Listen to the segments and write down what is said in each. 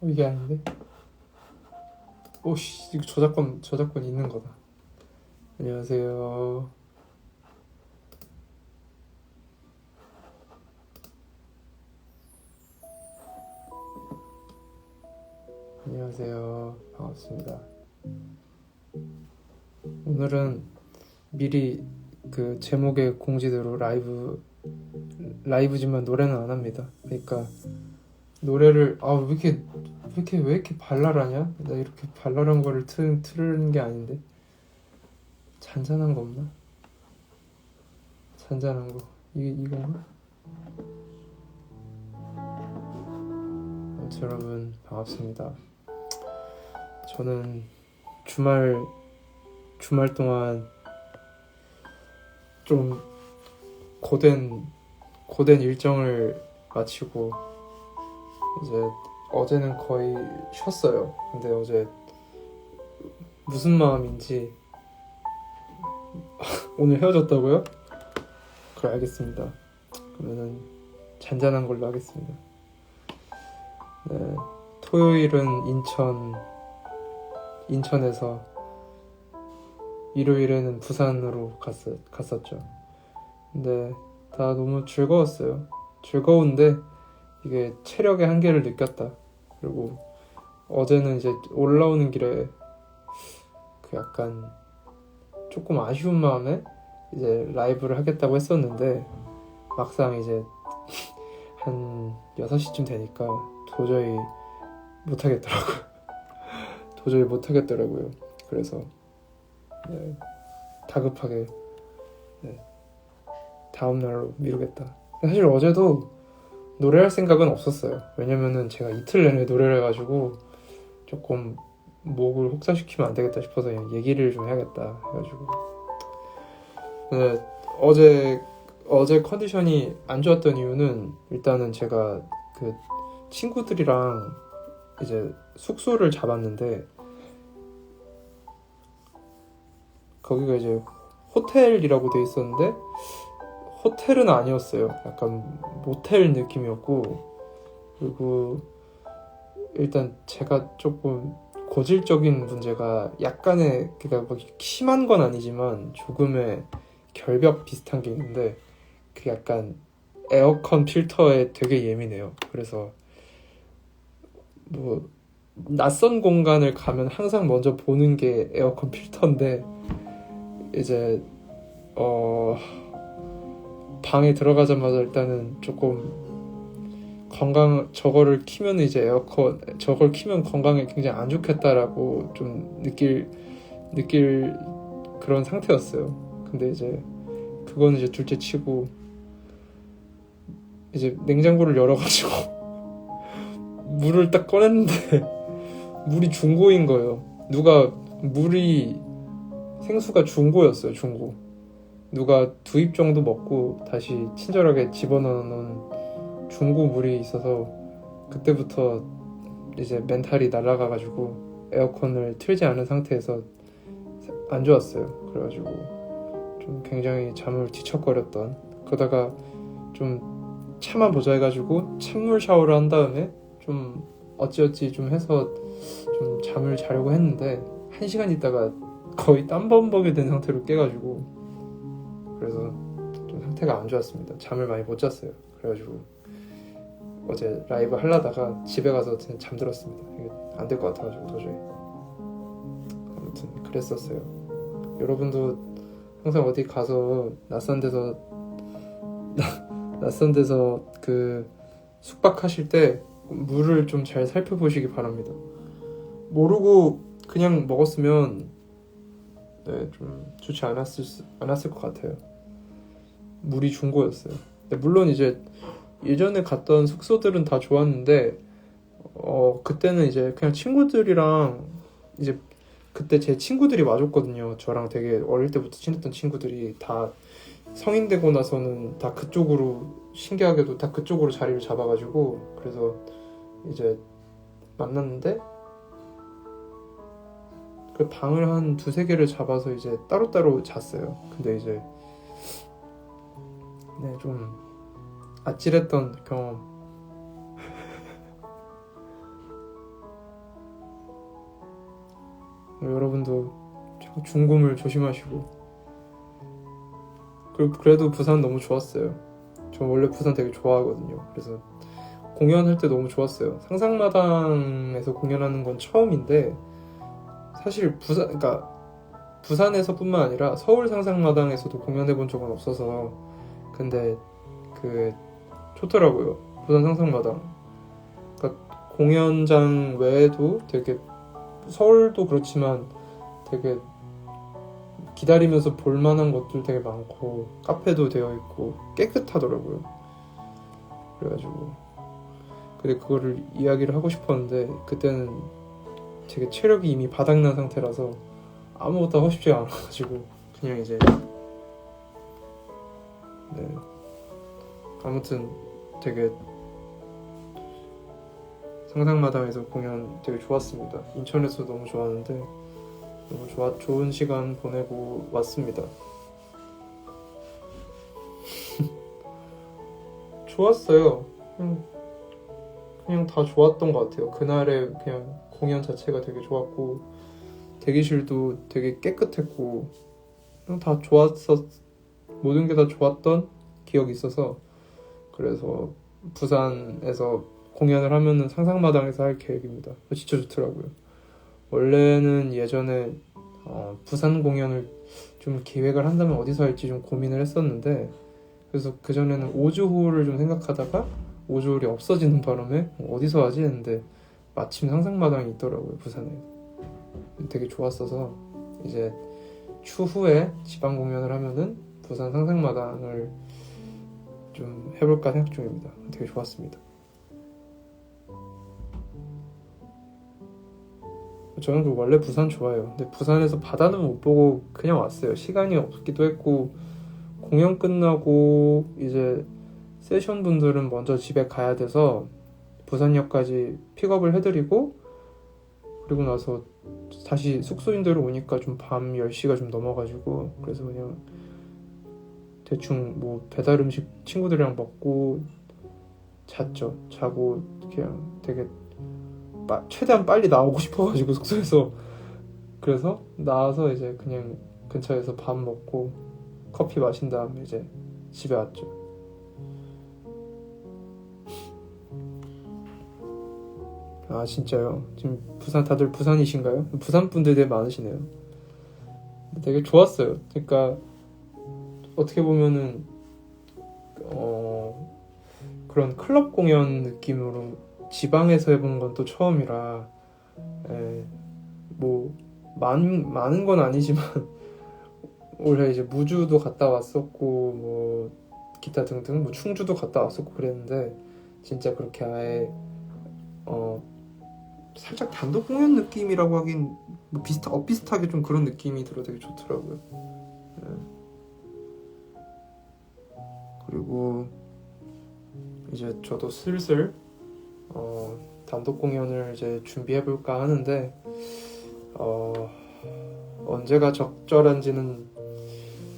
이게 아닌데? 오씨, 이거 저작권 있는 거다. 안녕하세요. 안녕하세요. 반갑습니다. 오늘은 미리 그 제목의 공지대로 라이브지만 노래는 안 합니다. 그러니까 노래를 왜 이렇게 발랄하냐? 나 이렇게 발랄한 거를 틀는 게 아닌데. 잔잔한 거 없나? 잔잔한 거 이건가? 여러분 반갑습니다. 저는 주말 동안 좀 고된 일정을 마치고 이제 어제는 거의 쉬었어요. 근데 어제 무슨 마음인지 오늘 헤어졌다고요? 그래, 알겠습니다. 그러면은 잔잔한 걸로 하겠습니다. 네, 토요일은 인천에서 일요일에는 부산으로 갔었죠. 근데 다 너무 즐거웠어요. 즐거운데 이게 체력의 한계를 느꼈다. 그리고 어제는 이제 올라오는 길에 그 약간 조금 아쉬운 마음에 이제 라이브를 하겠다고 했었는데 막상 이제 한 6시쯤 되니까 도저히 못하겠더라고요. 그래서 네, 다급하게 다음 날로 미루겠다. 사실 어제도 노래할 생각은 없었어요. 왜냐면은 제가 이틀 내내 노래를 해가지고 조금 목을 혹사시키면 안 되겠다 싶어서 그냥 얘기를 좀 해야겠다 해가지고. 네, 어제 컨디션이 안 좋았던 이유는 일단은 제가 그 친구들이랑 이제 숙소를 잡았는데 거기가 이제 호텔이라고 돼 있었는데 호텔은 아니었어요. 약간 모텔 느낌이었고, 그리고 일단 제가 조금 고질적인 문제가 약간의, 그러니까 뭐 심한 건 아니지만 조금의 결벽 비슷한 게 있는데 그 약간 에어컨 필터에 되게 예민해요. 그래서 뭐 낯선 공간을 가면 항상 먼저 보는 게 에어컨 필터인데 이제 방에 들어가자마자 일단은 조금 저거를 키면 이제 저걸 키면 건강에 굉장히 안 좋겠다라고 좀 느낄 그런 상태였어요. 근데 이제 그건 이제 둘째 치고 이제 냉장고를 열어가지고 물을 딱 꺼냈는데 물이 중고인 거예요. 생수가 중고였어요. 중고. 누가 2입 정도 먹고 다시 친절하게 집어넣은 중고 물이 있어서 그때부터 이제 멘탈이 날아가가지고 에어컨을 틀지 않은 상태에서 안 좋았어요. 그래가지고 좀 굉장히 잠을 뒤척거렸던, 그러다가 좀 참아보자 해가지고 찬물 샤워를 한 다음에 좀 어찌어찌 좀 해서 좀 잠을 자려고 했는데 1시간 있다가 거의 땀범벅이 된 상태로 깨가지고, 그래서 좀 상태가 안 좋았습니다. 잠을 많이 못 잤어요. 그래가지고 어제 라이브 하려다가 집에 가서 잠들었습니다. 이게 안 될 것 같아가지고 도저히. 아무튼 그랬었어요. 여러분도 항상 어디 가서 낯선 데서 그 숙박하실 때 물을 좀 잘 살펴보시기 바랍니다. 모르고 그냥 먹었으면 좀 좋지 않았을 것 같아요. 물이 중고였어요. 근데 물론 이제 예전에 갔던 숙소들은 다 좋았는데 그때는 이제 그냥 친구들이랑 이제 그때 제 친구들이 와줬거든요. 저랑 되게 어릴 때부터 친했던 친구들이 다 성인 되고 나서는 다 신기하게도 다 그쪽으로 자리를 잡아가지고, 그래서 이제 만났는데 그 방을 한 2-3개를 잡아서 이제 따로따로 잤어요. 근데 이제 좀 아찔했던 경험. 여러분도 중금을 조심하시고. 그래도 부산 너무 좋았어요. 저 원래 부산 되게 좋아하거든요. 그래서 공연할 때 너무 좋았어요. 상상마당에서 공연하는 건 처음인데 사실 그러니까 부산에서뿐만 아니라 서울 상상마당에서도 공연해 본 적은 없어서 근데 좋더라고요. 부산 상상마당. 그러니까 공연장 외에도 되게 서울도 그렇지만 되게 기다리면서 볼만한 것들 되게 많고 카페도 되어 있고 깨끗하더라고요. 그래가지고 근데 그거를 이야기를 하고 싶었는데 그때는 되게 체력이 이미 바닥난 상태라서 아무것도 하고 싶지 않아가지고 그냥 이제 네 아무튼 되게 상상마당에서 공연 되게 좋았습니다. 인천에서 너무 좋았는데 너무 좋은 시간 보내고 왔습니다. 좋았어요. 그냥 다 좋았던 것 같아요. 그날의 그냥 공연 자체가 되게 좋았고 대기실도 되게 깨끗했고 그냥 다 좋았어. 모든 게 다 좋았던 기억이 있어서 그래서 부산에서 공연을 하면은 상상마당에서 할 계획입니다. 진짜 좋더라고요. 원래는 예전에 부산 공연을 좀 기획을 한다면 어디서 할지 좀 고민을 했었는데 그래서 그전에는 오즈홀을 좀 생각하다가 오즈홀이 없어지는 바람에 어디서 하지 했는데 마침 상상마당이 있더라고요. 부산에. 되게 좋았어서 이제 추후에 지방 공연을 하면은 부산 상상마당을 좀 해볼까 생각 중입니다. 되게 좋았습니다. 저는 원래 부산 좋아해요. 근데 부산에서 바다는 못 보고 그냥 왔어요. 시간이 없기도 했고 공연 끝나고 이제 세션 분들은 먼저 집에 가야 돼서 부산역까지 픽업을 해드리고 그리고 나서 다시 숙소인대로 오니까 좀 밤 10시가 좀 넘어가지고 그래서 그냥 대충 뭐 배달 음식 친구들이랑 먹고 잤죠. 자고 그냥 되게 최대한 빨리 나오고 싶어가지고 숙소에서 그래서 나와서 이제 그냥 근처에서 밥 먹고 커피 마신 다음에 이제 집에 왔죠. 아 진짜요? 지금 다들 부산이신가요? 부산 분들 되게 많으시네요. 되게 좋았어요. 그러니까 어떻게 보면은 그런 클럽 공연 느낌으로 지방에서 해본 건 또 처음이라 뭐 많은 건 아니지만 올해 이제 무주도 갔다 왔었고 뭐 기타 등등 뭐 충주도 갔다 왔었고 그랬는데 진짜 그렇게 아예 살짝 단독 공연 느낌이라고 하긴 뭐 비슷하게 좀 그런 느낌이 들어 되게 좋더라고요. 그리고 이제 저도 슬슬 단독 공연을 이제 준비해볼까 하는데 언제가 적절한지는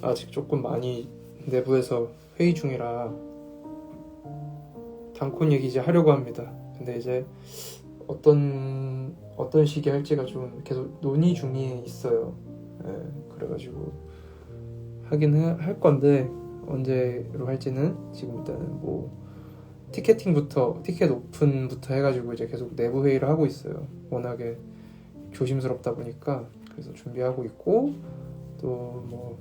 아직 조금 많이 내부에서 회의 중이라 단콘 얘기 이제 하려고 합니다. 근데 이제 어떤 시기 할지가 좀 계속 논의 중에 있어요. 그래가지고 하긴 할 건데 언제로 할지는 지금 일단은 뭐 티켓 오픈부터 해가지고 이제 계속 내부 회의를 하고 있어요. 워낙에 조심스럽다 보니까 그래서 준비하고 있고 또 뭐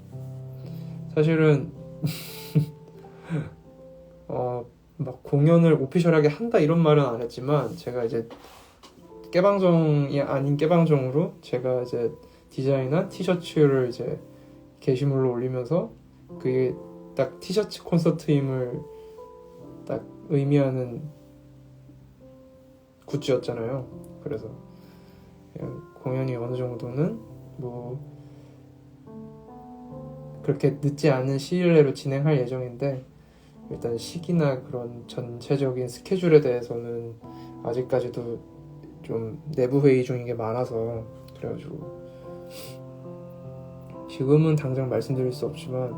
사실은 막 공연을 오피셜하게 한다 이런 말은 안 했지만 제가 이제 깨방정이 아닌 깨방정으로 제가 이제 디자인한 티셔츠를 이제 게시물로 올리면서 그게 딱 티셔츠 콘서트임을 딱 의미하는 굿즈였잖아요. 그래서 그냥 공연이 어느 정도는 뭐 그렇게 늦지 않은 시일 내로 진행할 예정인데 일단 시기나 그런 전체적인 스케줄에 대해서는 아직까지도 좀 내부 회의 중인 게 많아서 그래가지고 지금은 당장 말씀드릴 수 없지만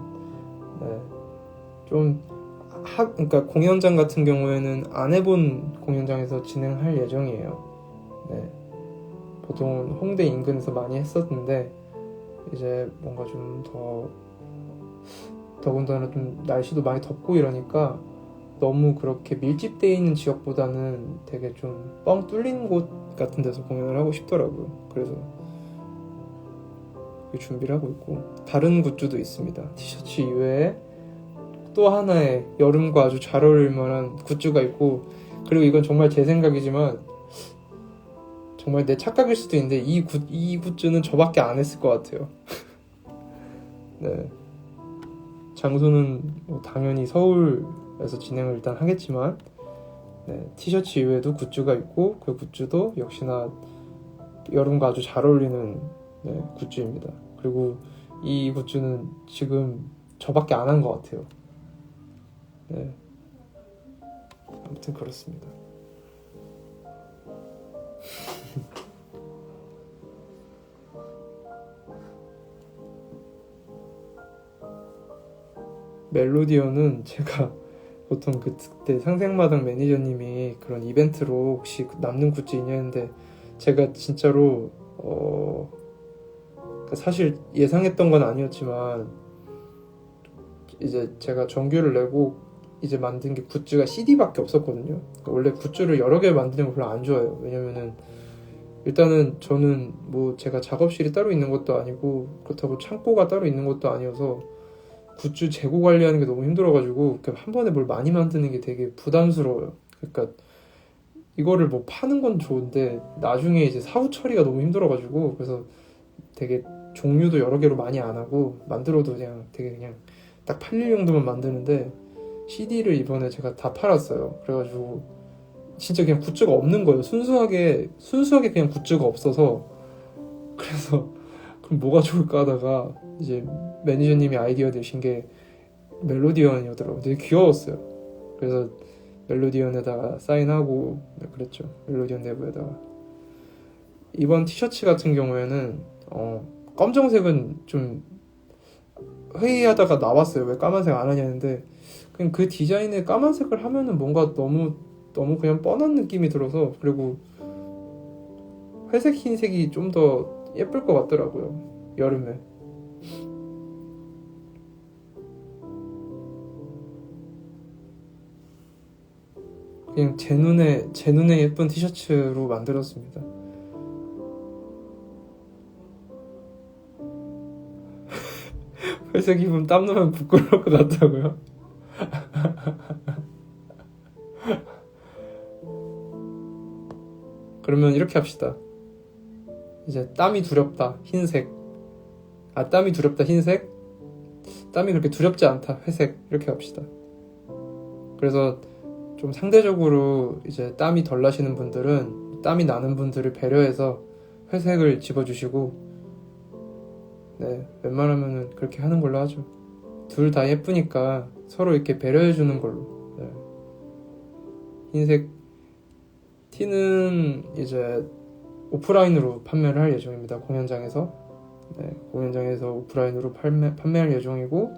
그러니까 공연장 같은 경우에는 안 해본 공연장에서 진행할 예정이에요. 보통은 홍대 인근에서 많이 했었는데 이제 뭔가 좀 더군다나 좀 날씨도 많이 덥고 이러니까 너무 그렇게 밀집되어 있는 지역보다는 되게 좀 뻥 뚫린 곳 같은 데서 공연을 하고 싶더라고요. 그래서 준비를 하고 있고, 다른 굿즈도 있습니다. 티셔츠 이외에 또 하나의 여름과 아주 잘 어울릴 만한 굿즈가 있고, 그리고 이건 정말 제 생각이지만 정말 내 착각일 수도 있는데 이 굿즈는 저밖에 안 했을 것 같아요. 네, 장소는 뭐 당연히 서울에서 진행을 일단 하겠지만, 네, 티셔츠 이외에도 굿즈가 있고 그 굿즈도 역시나 여름과 아주 잘 어울리는 네, 굿즈입니다. 그리고 이 굿즈는 지금 저밖에 안 한 것 같아요. 네, 아무튼 그렇습니다. 멜로디언은 제가 보통 그때 상생마당 매니저님이 그런 이벤트로 혹시 남는 굿즈 있냐 했는데, 제가 진짜로 사실 예상했던 건 아니었지만 이제 제가 정규를 내고 이제 만든 게 굿즈가 CD밖에 없었거든요. 그러니까 원래 굿즈를 여러 개 만드는 걸 별로 안 좋아해요. 왜냐면은 일단은 저는 뭐 제가 작업실이 따로 있는 것도 아니고 그렇다고 창고가 따로 있는 것도 아니어서 굿즈 재고 관리하는 게 너무 힘들어가지고 한 번에 뭘 많이 만드는 게 되게 부담스러워요. 그러니까 이거를 뭐 파는 건 좋은데 나중에 이제 사후 처리가 너무 힘들어가지고, 그래서 되게 종류도 여러 개로 많이 안 하고 만들어도 그냥 되게 그냥 딱 팔릴 정도만 만드는데, CD를 이번에 제가 다 팔았어요. 그래가지고 진짜 그냥 굿즈가 없는 거예요. 순수하게 그냥 굿즈가 없어서. 그래서 그럼 뭐가 좋을까 하다가 이제 매니저님이 아이디어 내신 게 멜로디언이더라고요. 되게 귀여웠어요. 그래서 멜로디언에다가 사인하고 그랬죠. 멜로디언 내부에다가. 이번 티셔츠 같은 경우에는 검정색은 좀 회의하다가 나왔어요. 왜 까만색 안 하냐는데, 그냥 그 디자인에 까만색을 하면은 뭔가 너무 그냥 뻔한 느낌이 들어서, 그리고 회색 흰색이 좀 더 예쁠 것 같더라고요, 여름에. 그냥 제 눈에 예쁜 티셔츠로 만들었습니다. 회색 입으면 땀 나면 부끄러울 것 같다고요? 그러면 이렇게 합시다. 이제 땀이 두렵다 흰색, 땀이 두렵다 흰색, 땀이 그렇게 두렵지 않다 회색, 이렇게 합시다. 그래서 좀 상대적으로 이제 땀이 덜 나시는 분들은, 땀이 나는 분들을 배려해서 회색을 집어주시고, 네, 웬만하면은 그렇게 하는 걸로 하죠. 둘 다 예쁘니까 서로 이렇게 배려해주는 걸로. 네. 흰색 티는 이제 오프라인으로 판매를 할 예정입니다. 공연장에서. 네, 공연장에서 오프라인으로 판매할 예정이고,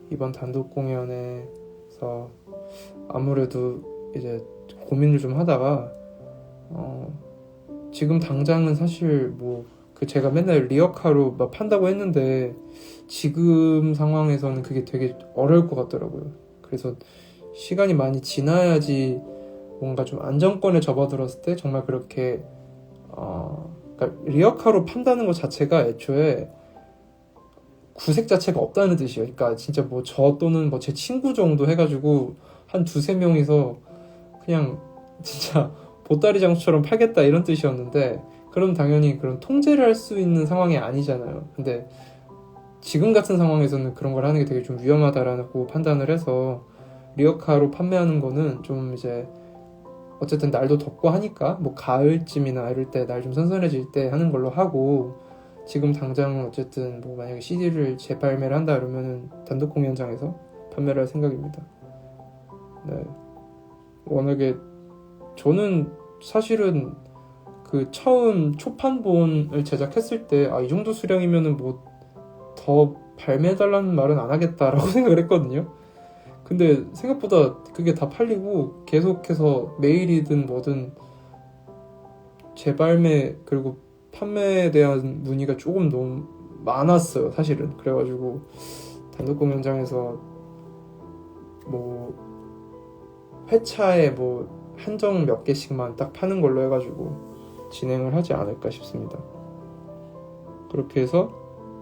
이번 단독 공연에서 아무래도 이제 고민을 좀 하다가 지금 당장은 사실 제가 맨날 리어카로 막 판다고 했는데 지금 상황에서는 그게 되게 어려울 것 같더라고요. 그래서 시간이 많이 지나야지 뭔가 좀 안정권에 접어들었을 때 정말 그렇게 그러니까 리어카로 판다는 것 자체가 애초에 구색 자체가 없다는 뜻이에요. 그러니까 진짜 저 또는 제 친구 정도 해가지고 한 두세 명이서 그냥 진짜 보따리 장수처럼 팔겠다 이런 뜻이었는데, 그럼 당연히 그런 통제를 할 수 있는 상황이 아니잖아요. 근데 지금 같은 상황에서는 그런 걸 하는 게 되게 좀 위험하다라고 판단을 해서 리어카로 판매하는 거는 좀 이제 어쨌든 날도 덥고 하니까 가을쯤이나 이럴 때 날 좀 선선해질 때 하는 걸로 하고, 지금 당장 어쨌든 만약에 CD를 재발매를 한다 그러면은 단독 공연장에서 판매를 할 생각입니다. 네. 워낙에 저는 사실은 그 처음 초판본을 제작했을 때 이 정도 수량이면은 더 발매해달라는 말은 안 하겠다라고 생각을 했거든요. 근데 생각보다 그게 다 팔리고 계속해서 메일이든 뭐든 재발매 그리고 판매에 대한 문의가 조금 너무 많았어요, 사실은. 그래가지고 단독 공연장에서 뭐 회차에 뭐 한정 몇 개씩만 딱 파는 걸로 해가지고 진행을 하지 않을까 싶습니다. 그렇게 해서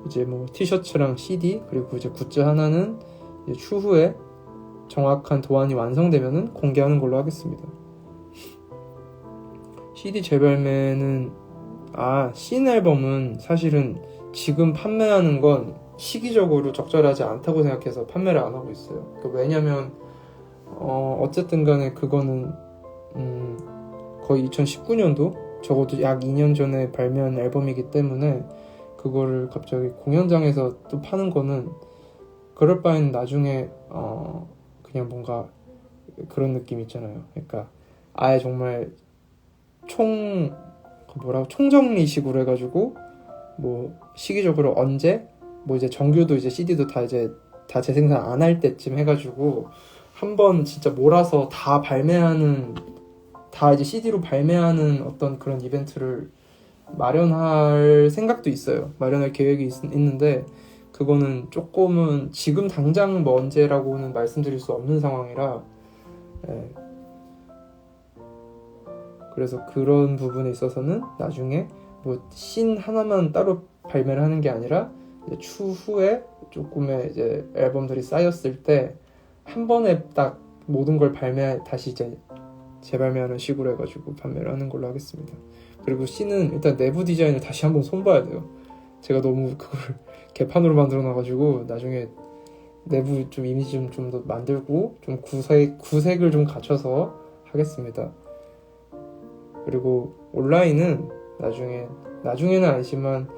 이제 뭐 티셔츠랑 CD 그리고 이제 굿즈 하나는 이제 추후에 정확한 도안이 완성되면은 공개하는 걸로 하겠습니다. CD 재발매는 신 앨범은 사실은 지금 판매하는 건 시기적으로 적절하지 않다고 생각해서 판매를 안 하고 있어요. 왜냐면 어쨌든 간에 그거는 거의 2019년도 적어도 약 2년 전에 발매한 앨범이기 때문에 그거를 갑자기 공연장에서 또 파는 거는 그럴 바에는 나중에 그냥 뭔가 그런 느낌 있잖아요. 그러니까 아예 정말 총정리식으로 해가지고 뭐 시기적으로 언제 뭐 이제 정규도 이제 CD도 다 이제 다 재생산 안 할 때쯤 해가지고 한번 진짜 몰아서 다 이제 CD로 발매하는 어떤 그런 이벤트를 마련할 생각도 있어요. 마련할 계획이 있는데 그거는 조금은 지금 당장 뭐 언제라고는 말씀드릴 수 없는 상황이라 그래서 그런 부분에 있어서는 나중에 뭐 신 하나만 따로 발매를 하는 게 아니라 이제 추후에 조금의 이제 앨범들이 쌓였을 때 한 번에 딱 모든 걸 다시 이제 재발매하는 식으로 해가지고 판매를 하는 걸로 하겠습니다. 그리고 C는 일단 내부 디자인을 다시 한번 손봐야 돼요. 제가 너무 그걸 개판으로 만들어놔가지고 나중에 내부 좀 이미지 좀 더 만들고 좀 구색을 좀 갖춰서 하겠습니다. 그리고 온라인은 나중에는 아니지만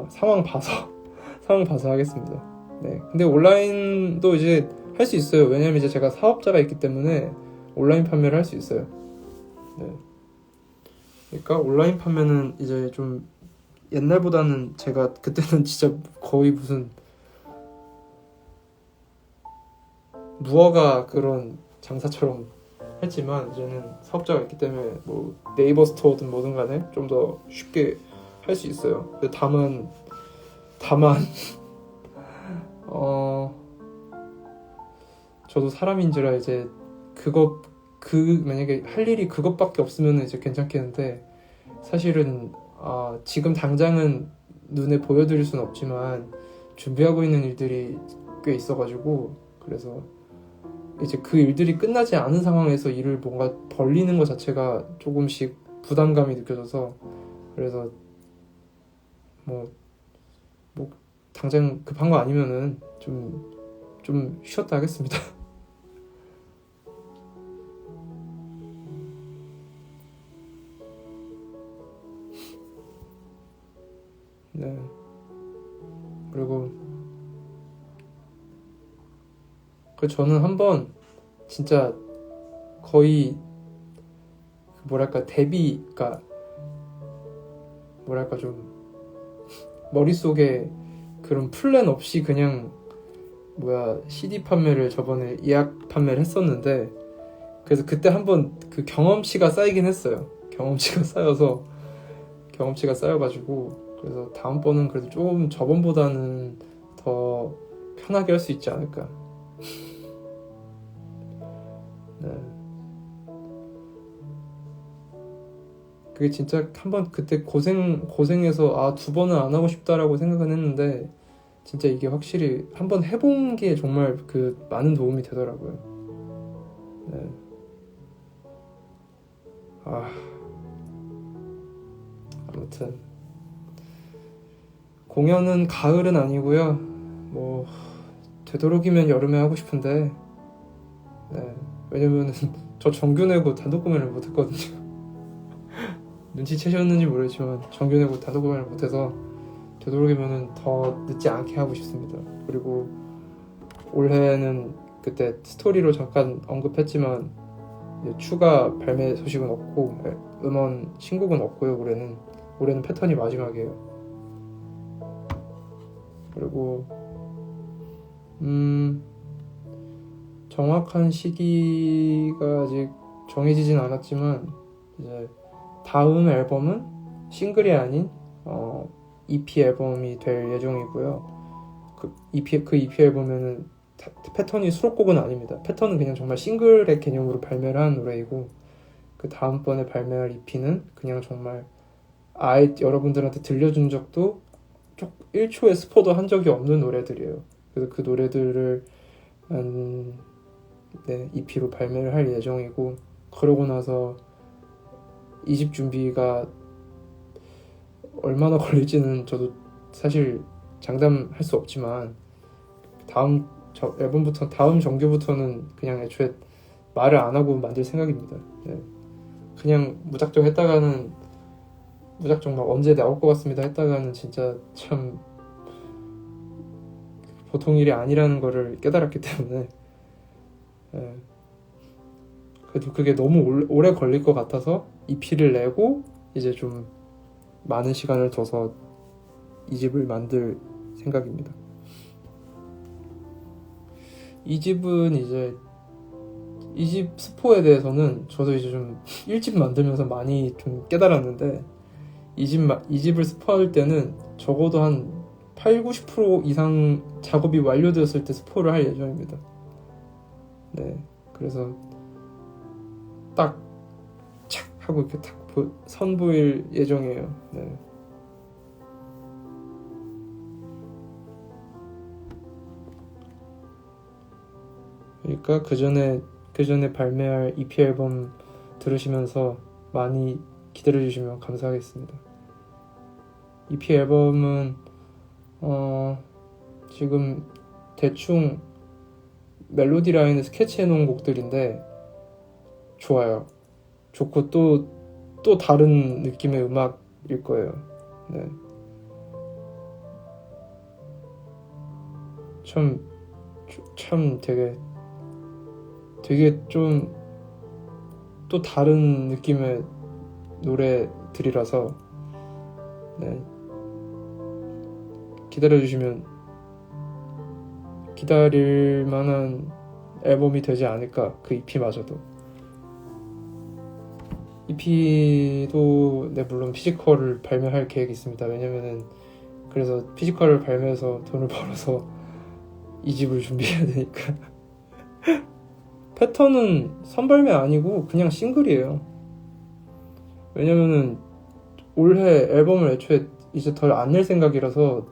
상황 봐서 하겠습니다. 네. 근데 온라인도 이제 할 수 있어요. 왜냐면 이제 제가 사업자가 있기 때문에 온라인 판매를 할 수 있어요. 네. 그러니까 온라인 판매는 이제 좀 옛날보다는 제가 그때는 진짜 거의 무슨 무허가 그런 장사처럼 했지만 이제는 사업자가 있기 때문에 뭐 네이버 스토어든 뭐든 간에 좀 더 쉽게 할 수 있어요. 근데 다만 저도 사람인지라 이제 만약에 할 일이 그것밖에 없으면 이제 괜찮겠는데 사실은 지금 당장은 눈에 보여드릴 수는 없지만 준비하고 있는 일들이 꽤 있어가지고 그래서 이제 그 일들이 끝나지 않은 상황에서 일을 뭔가 벌리는 것 자체가 조금씩 부담감이 느껴져서 그래서 뭐 당장 급한 거 아니면은 좀 쉬었다 하겠습니다. 네. 그리고 저는 한번 진짜 거의 좀 머릿속에 그런 플랜 없이 그냥 CD 판매를 저번에 예약 판매를 했었는데 그래서 그때 한번 그 경험치가 쌓이긴 했어요. 경험치가 쌓여가지고 그래서 다음번은 그래도 조금 저번보다는 더 편하게 할 수 있지 않을까. 네. 그게 진짜 한번 그때 고생해서 2번은 안 하고 싶다라고 생각은 했는데 진짜 이게 확실히 한번 해본 게 정말 그 많은 도움이 되더라고요. 네. 아무튼 공연은 가을은 아니고요. 뭐 되도록이면 여름에 하고 싶은데 네. 왜냐면은 저 정규 내고 단독 공연을 못 했거든요. 눈치채셨는지 모르겠지만 정규 내고 단독 공연을 못해서 되도록이면은 더 늦지 않게 하고 싶습니다. 그리고 올해는 그때 스토리로 잠깐 언급했지만 추가 발매 소식은 없고 음원 신곡은 없고요. 올해는 패턴이 마지막이에요. 그리고 정확한 시기가 아직 정해지진 않았지만 이제 다음 앨범은 싱글이 아닌 EP 앨범이 될 예정이고요. 그 EP 앨범에는 패턴이 수록곡은 아닙니다. 패턴은 그냥 정말 싱글의 개념으로 발매를 한 노래이고, 그 다음번에 발매할 EP는 그냥 정말 아예 여러분들한테 들려준 적도 1초의 스포도 한 적이 없는 노래들이에요. 그래서 그 노래들을 EP로 발매를 할 예정이고, 그러고 나서 2집 준비가 얼마나 걸릴지는 저도 사실 장담할 수 없지만, 다음 다음 정규부터는 그냥 애초에 말을 안 하고 만들 생각입니다. 네. 그냥 무작정 막 언제 나올 것 같습니다 했다가는 진짜 참 보통 일이 아니라는 거를 깨달았기 때문에, 네. 그래도 그게 너무 오래 걸릴 것 같아서 EP를 내고 이제 좀 많은 시간을 둬서 이 집을 만들 생각입니다. 이 집은 이제 이 집 스포에 대해서는 저도 이제 좀 1집 만들면서 많이 좀 깨달았는데, 이 집을 스포할 때는 적어도 한 8, 90% 이상 작업이 완료되었을 때 스포를 할 예정입니다. 네, 그래서 딱 착 하고 이렇게 탁 선보일 예정이에요. 네. 그러니까 그 전에 발매할 EP 앨범 들으시면서 많이 기다려주시면 감사하겠습니다. EP 앨범은 지금 대충 멜로디 라인을 스케치해 놓은 곡들인데 좋아요. 좋고 또 다른 느낌의 음악일 거예요. 네. 참 되게 좀 또 다른 느낌의 노래들이라서, 네. 기다려주시면 기다릴 만한 앨범이 되지 않을까, 그 EP마저도. EP도 물론 피지컬을 발매할 계획이 있습니다. 왜냐면은 그래서 피지컬을 발매해서 돈을 벌어서 이 집을 준비해야 되니까. 패턴은 선발매 아니고 그냥 싱글이에요. 왜냐면은 올해 앨범을 애초에 이제 덜 안 낼 생각이라서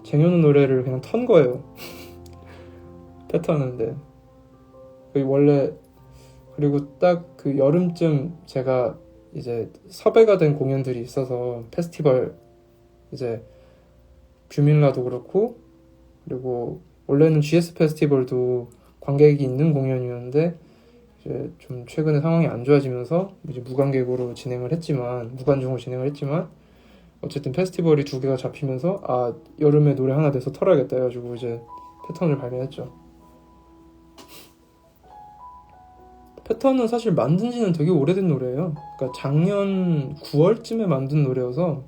쟁여놓은 노래를 그냥 턴 거예요. 패턴인데 원래, 그리고 딱 그 여름쯤 제가 이제 섭외가 된 공연들이 있어서, 페스티벌 이제 뷰밀라도 그렇고, 그리고 원래는 GS 페스티벌도 관객이 있는 공연이었는데 이제 좀 최근에 상황이 안 좋아지면서 이제 무관중으로 진행을 했지만 어쨌든 페스티벌이 2개가 잡히면서 여름에 노래 하나 내서 털어야겠다 해가지고 이제 패턴을 발매했죠. 패턴은 사실 만든 지는 되게 오래된 노래예요. 그러니까 작년 9월쯤에 만든 노래여서,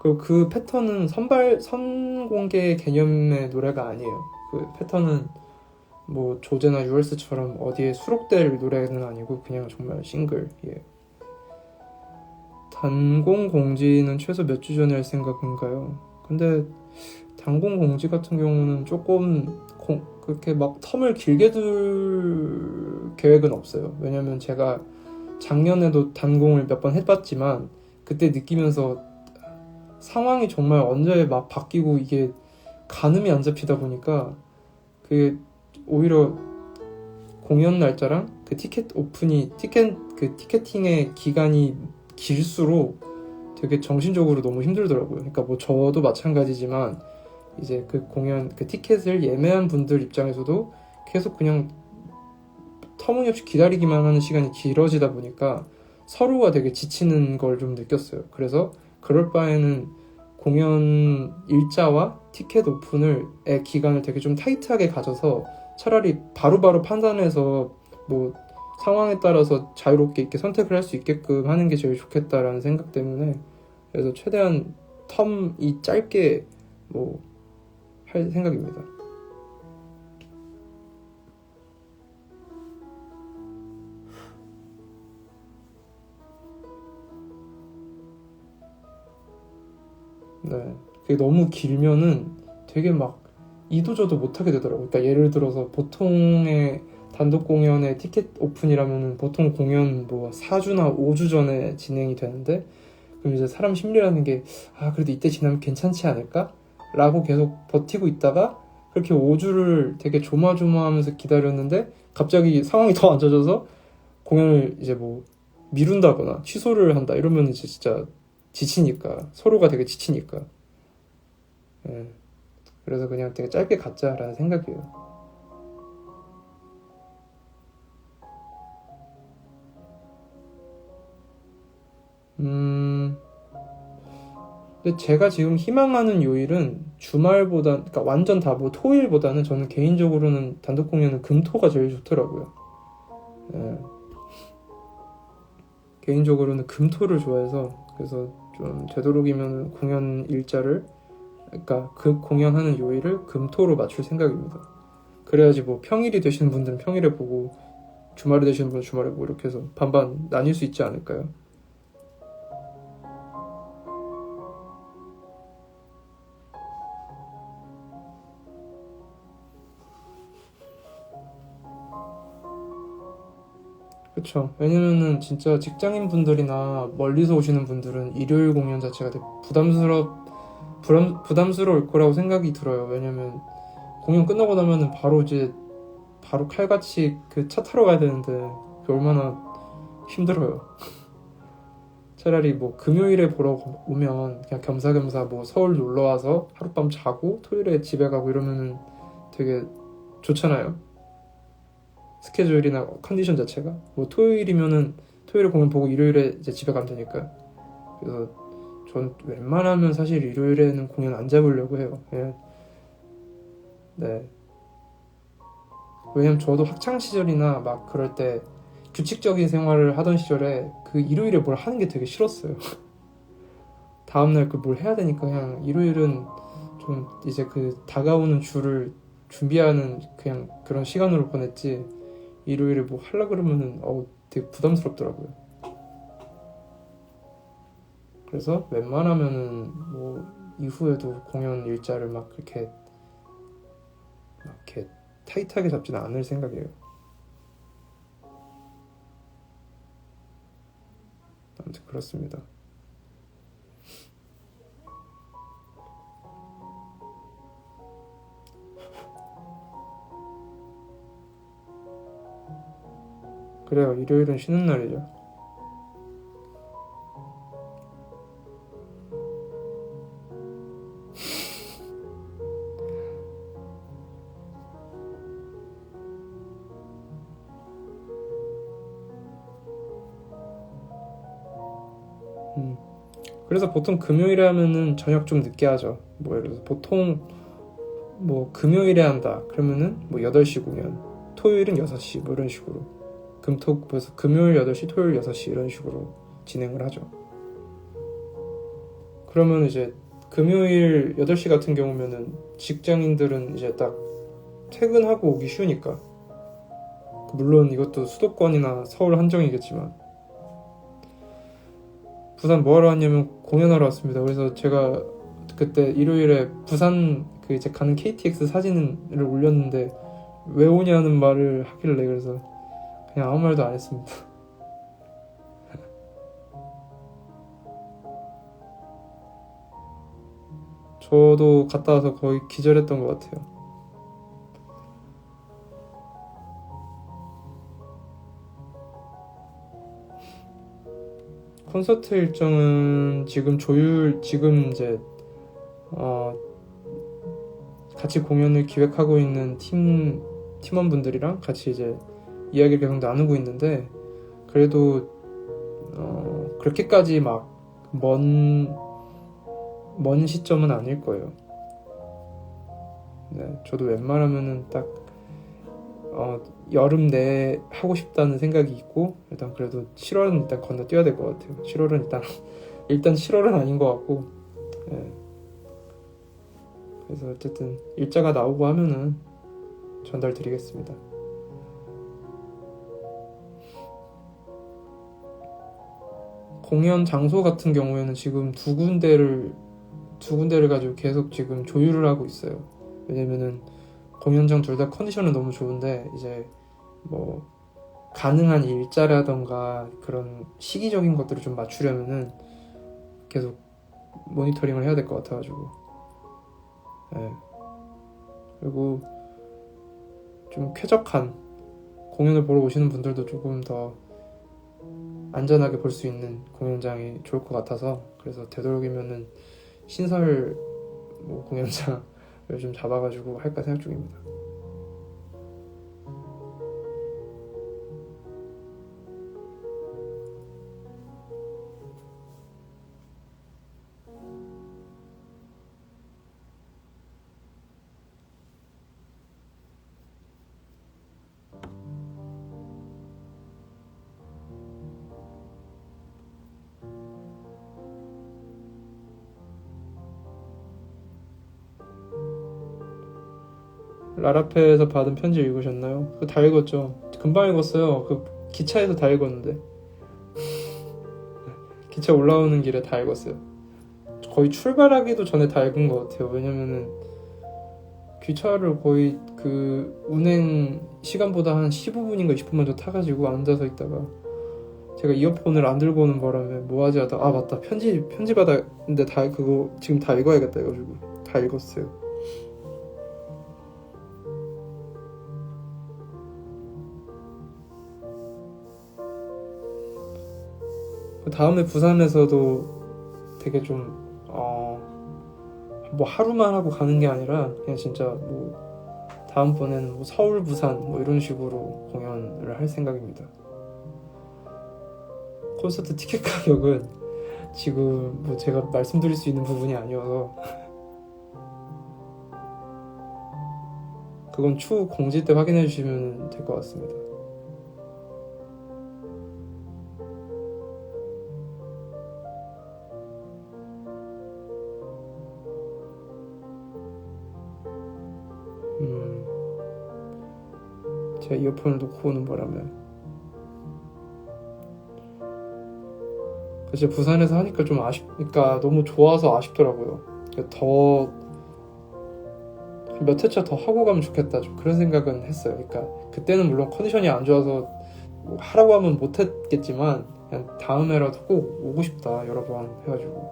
그리고 그 패턴은 선공개 개념의 노래가 아니에요. 그 패턴은 뭐 조제나 유얼스처럼 어디에 수록될 노래는 아니고 그냥 정말 싱글이에요. 단공 공지는 최소 몇 주 전에 할 생각인가요? 근데 단공 공지 같은 경우는 조금 그렇게 막 텀을 길게 둘 계획은 없어요. 왜냐면 제가 작년에도 단공을 몇 번 해봤지만 그때 느끼면서 상황이 정말 언제 막 바뀌고 이게 가늠이 안 잡히다 보니까 그 오히려 공연 날짜랑 그 티켓팅의 기간이 길수록 되게 정신적으로 너무 힘들더라고요. 그러니까 뭐 저도 마찬가지지만 이제 그 공연 그 티켓을 예매한 분들 입장에서도 계속 그냥 터무니없이 기다리기만 하는 시간이 길어지다 보니까 서로가 되게 지치는 걸 좀 느꼈어요. 그래서 그럴 바에는 공연 일자와 티켓 오픈의 기간을 되게 좀 타이트하게 가져서 차라리 바로바로 판단해서 뭐 상황에 따라서 자유롭게 이렇게 선택을 할 수 있게끔 하는 게 제일 좋겠다라는 생각 때문에, 그래서 최대한 텀이 짧게 뭐 할 생각입니다. 네. 그게 너무 길면은 되게 막 이도저도 못하게 되더라고요. 그러니까 예를 들어서 보통의 단독 공연의 티켓 오픈이라면은 보통 공연 뭐 4주나 5주 전에 진행이 되는데, 그럼 이제 사람 심리라는 게, 아, 그래도 이때 지나면 괜찮지 않을까? 라고 계속 버티고 있다가 그렇게 5주를 되게 조마조마하면서 기다렸는데 갑자기 상황이 더 안 좋아져서 공연을 이제 뭐 미룬다거나 취소를 한다 이러면 이제 진짜 지치니까, 서로가 되게 지치니까. 예. 그래서 그냥 되게 짧게 갖자라는 생각이에요. 음, 근데 제가 지금 희망하는 요일은 주말보다, 그러니까 완전 다 뭐 토일보다는 저는 개인적으로는 단독 공연은 금토가 제일 좋더라고요. 예. 개인적으로는 금토를 좋아해서, 그래서 좀 되도록이면 공연 일자를, 그러니까 그 공연하는 요일을 금토로 맞출 생각입니다. 그래야지 뭐 평일이 되시는 분들은 평일에 보고 주말이 되시는 분은 주말에 보고 이렇게 해서 반반 나뉠 수 있지 않을까요? 그쵸. 왜냐면은 진짜 직장인 분들이나 멀리서 오시는 분들은 일요일 공연 자체가 되게 부담스러울 거라고 생각이 들어요. 왜냐면 공연 끝나고 나면은 바로 이제 바로 칼같이 그 차 타러 가야 되는데 그게 얼마나 힘들어요. 차라리 뭐 금요일에 보러 오면 그냥 겸사겸사 뭐 서울 놀러 와서 하룻밤 자고 토요일에 집에 가고 이러면은 되게 좋잖아요. 스케줄이나 컨디션 자체가 뭐 토요일이면은 토요일에 공연 보고 일요일에 이제 집에 가면 되니까. 그래서 전 웬만하면 사실 일요일에는 공연 안 잡으려고 해요. 그냥, 네. 왜냐면 저도 학창 시절이나 막 그럴 때 규칙적인 생활을 하던 시절에 그 일요일에 뭘 하는 게 되게 싫었어요. 다음날 그 뭘 해야 되니까 그냥 일요일은 좀 이제 그 다가오는 주를 준비하는 그냥 그런 시간으로 보냈지, 일요일에 뭐 하려 그러면은 되게 부담스럽더라고요. 그래서 웬만하면은 뭐 이후에도 공연 일자를 막 이렇게 타이트하게 잡지는 않을 생각이에요. 아무튼 그렇습니다. 그래요. 일요일은 쉬는 날이죠. 음. 그래서 보통 금요일에 하면은 저녁 좀 늦게 하죠. 뭐 예를 들어서 보통 뭐 금요일에 한다 그러면은 뭐 8시 공연, 토요일은 6시 뭐 이런 식으로, 그래서 금요일 8시 토요일 6시 이런 식으로 진행을 하죠. 그러면 이제 금요일 8시 같은 경우면은 직장인들은 이제 딱 퇴근하고 오기 쉬우니까, 물론 이것도 수도권이나 서울 한정이겠지만, 부산 뭐하러 왔냐면 공연하러 왔습니다. 그래서 제가 그때 일요일에 부산 그 이제 가는 KTX 사진을 올렸는데 왜 오냐는 말을 하길래, 그래서 그냥 아무 말도 안 했습니다. 저도 갔다 와서 거의 기절했던 것 같아요. 콘서트 일정은 지금 이제 어, 같이 공연을 기획하고 있는 팀원분들이랑 같이 이제 이야기를 계속 나누고 있는데, 그래도 그렇게까지 막 먼 시점은 아닐 거예요. 네, 저도 웬만하면은 딱 여름 내에 하고 싶다는 생각이 있고, 일단 그래도 7월은 일단 건너뛰어야 될 것 같아요. 7월은 일단 7월은 아닌 것 같고. 네. 그래서 어쨌든 일자가 나오고 하면은 전달 드리겠습니다. 공연 장소 같은 경우에는 지금 두 군데를 가지고 계속 지금 조율을 하고 있어요. 왜냐면은 공연장 둘 다 컨디션은 너무 좋은데 이제 뭐 가능한 일자라던가 그런 시기적인 것들을 좀 맞추려면은 계속 모니터링을 해야 될 것 같아가지고. 네. 그리고 좀 쾌적한 공연을 보러 오시는 분들도 조금 더 안전하게 볼 수 있는 공연장이 좋을 것 같아서, 그래서 되도록이면은 신설 뭐 공연장을 좀 잡아가지고 할까 생각 중입니다. 라라페에서 받은 편지 읽으셨나요? 그거 다 읽었죠. 금방 읽었어요. 그 기차에서 다 읽었는데 기차 올라오는 길에 다 읽었어요. 거의 출발하기도 전에 다 읽은 것 같아요. 왜냐면은 기차를 거의 그 운행 시간보다 한 15분인가 20분 먼저 타가지고 앉아서 있다가 제가 이어폰을 안 들고 오는 바람에 뭐하지 하다 아 맞다 편지 받았는데 다 그거 지금 다 읽어야겠다 해가지고 다 읽었어요. 그 다음에 부산에서도 되게 좀 뭐 하루만 하고 가는 게 아니라 그냥 진짜 뭐 다음번에는 뭐 서울, 부산 뭐 이런 식으로 공연을 할 생각입니다. 콘서트 티켓 가격은 지금 뭐 제가 말씀드릴 수 있는 부분이 아니어서 그건 추후 공지 때 확인해 주시면 될 것 같습니다. 제가 이어폰을 놓고 오는 바람에 이제 부산에서 하니까 좀 그러니까 너무 좋아서 아쉽더라고요. 더 몇 회차 더 하고 가면 좋겠다 좀 그런 생각은 했어요. 그러니까 그때는 물론 컨디션이 안 좋아서 뭐 하라고 하면 못 했겠지만 그냥 다음에라도 꼭 오고 싶다 여러 번 해가지고.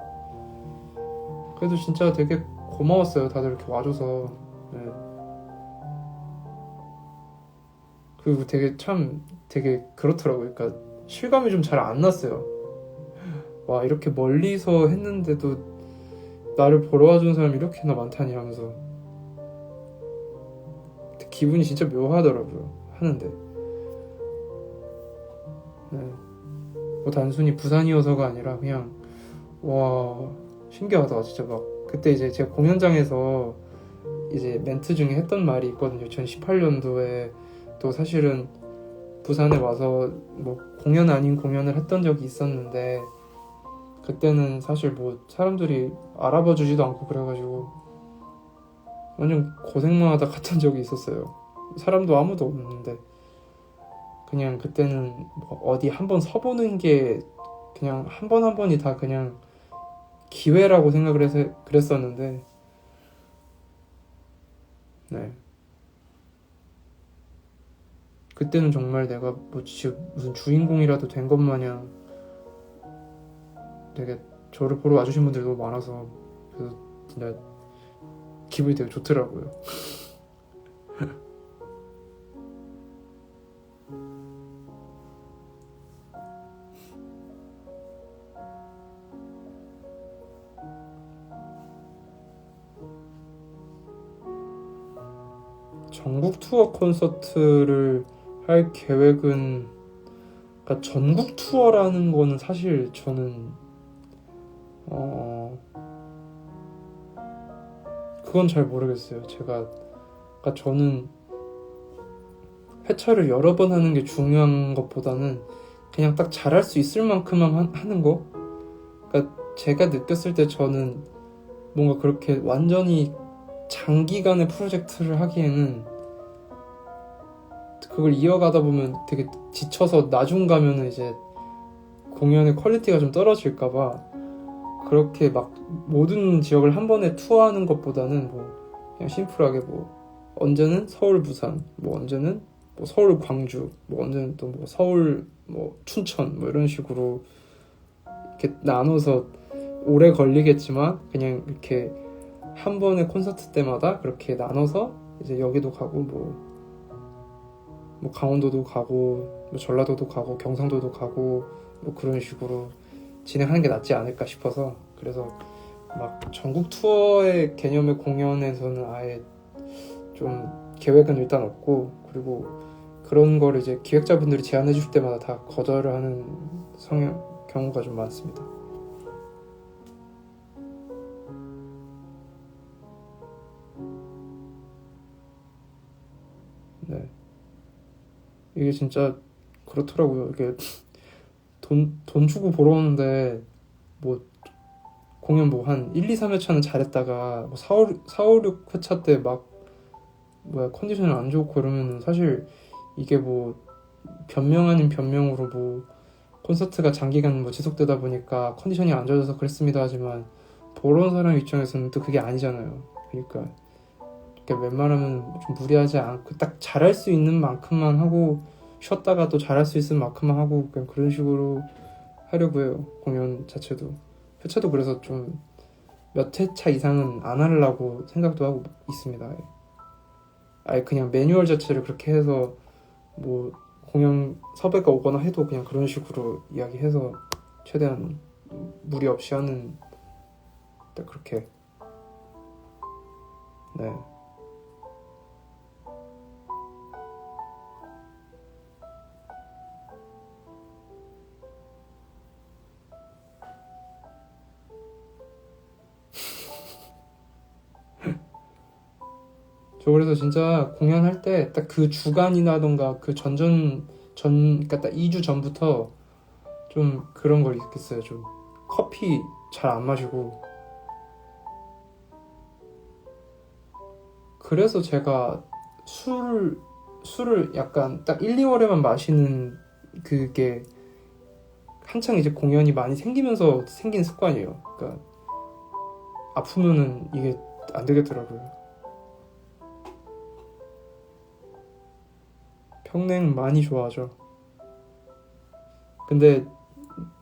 그래도 진짜 되게 고마웠어요. 다들 이렇게 와줘서. 네. 그리고 되게 그렇더라고요. 그러니까 실감이 좀 잘 안 났어요. 와 이렇게 멀리서 했는데도 나를 보러 와준 사람이 이렇게나 많다니 하면서 기분이 진짜 묘하더라고요. 하는데 네. 뭐 단순히 부산이어서가 아니라 그냥 와 신기하다 진짜. 막 그때 이제 제가 공연장에서 이제 멘트 중에 했던 말이 있거든요. 2018년도에 또 사실은 부산에 와서 뭐 공연 아닌 공연을 했던 적이 있었는데 그때는 사실 뭐 사람들이 알아봐 주지도 않고 그래가지고 완전 고생만 하다 갔던 적이 있었어요. 사람도 아무도 없는데 그냥 그때는 뭐 어디 한번 서보는 게 그냥 한 번 한 번이 다 그냥 기회라고 생각을 해서 그랬었는데 네. 그때는 정말 내가 뭐 무슨 주인공이라도 된 것 마냥 되게 저를 보러 와주신 분들이 너무 많아서 그래서 진짜 기분이 되게 좋더라고요. 전국 투어 콘서트를 할 계획은, 그러니까 전국 투어라는 거는 사실 저는 그건 잘 모르겠어요. 그러니까 저는 회차를 여러 번 하는 게 중요한 것보다는 그냥 딱 잘할 수 있을 만큼만 하는 거. 그러니까 제가 느꼈을 때 저는 뭔가 그렇게 완전히 장기간의 프로젝트를 하기에는 그걸 이어가다 보면 되게 지쳐서 나중 가면은 이제 공연의 퀄리티가 좀 떨어질까봐 그렇게 막 모든 지역을 한 번에 투어하는 것보다는 뭐 그냥 심플하게 뭐 언제는 서울 부산, 뭐 언제는 뭐 서울 광주, 뭐 언제는 또 뭐 서울 뭐 춘천 뭐 이런 식으로 이렇게 나눠서 오래 걸리겠지만 그냥 이렇게 한 번의 콘서트 때마다 그렇게 나눠서 이제 여기도 가고 뭐 강원도도 가고 뭐 전라도도 가고 경상도도 가고 뭐 그런 식으로 진행하는 게 낫지 않을까 싶어서, 그래서 막 전국 투어의 개념의 공연에서는 아예 좀 계획은 일단 없고, 그리고 그런 걸 이제 기획자분들이 제안해 주실 때마다 다 거절을 하는 경우가 좀 많습니다. 네, 이게 진짜 그렇더라고요. 이게 돈 주고 보러 오는데 뭐 공연 뭐 한 1, 2, 3회차는 잘했다가 뭐 4, 5, 6회차 때 막 뭐야 컨디션이 안 좋고 이러면 사실 이게 뭐 변명 아닌 변명으로 뭐 콘서트가 장기간 뭐 지속되다 보니까 컨디션이 안 좋아져서 그랬습니다 하지만 보러 온 사람 입장에서는 또 그게 아니잖아요. 그러니까 웬만하면 좀 무리하지 않고 딱 잘할 수 있는 만큼만 하고 쉬었다가 또 잘할 수 있을 만큼만 하고 그냥 그런 식으로 하려고 해요. 공연 자체도 회차도 그래서 좀 몇 회차 이상은 안 하려고 생각도 하고 있습니다. 아예 그냥 매뉴얼 자체를 그렇게 해서 뭐 공연 섭외가 오거나 해도 그냥 그런 식으로 이야기해서 최대한 무리 없이 하는 딱 그렇게. 네. 저 그래서 진짜 공연할 때 딱 그 주간이라던가 그 그러니까 딱 2주 전부터 좀 그런 걸 있겠어요. 좀 커피 잘 안 마시고, 그래서 제가 술을 약간 딱 1, 2월에만 마시는 그게 한창 이제 공연이 많이 생기면서 생긴 습관이에요. 그러니까 아프면은 이게 안 되겠더라고요. 평냉 많이 좋아하죠. 근데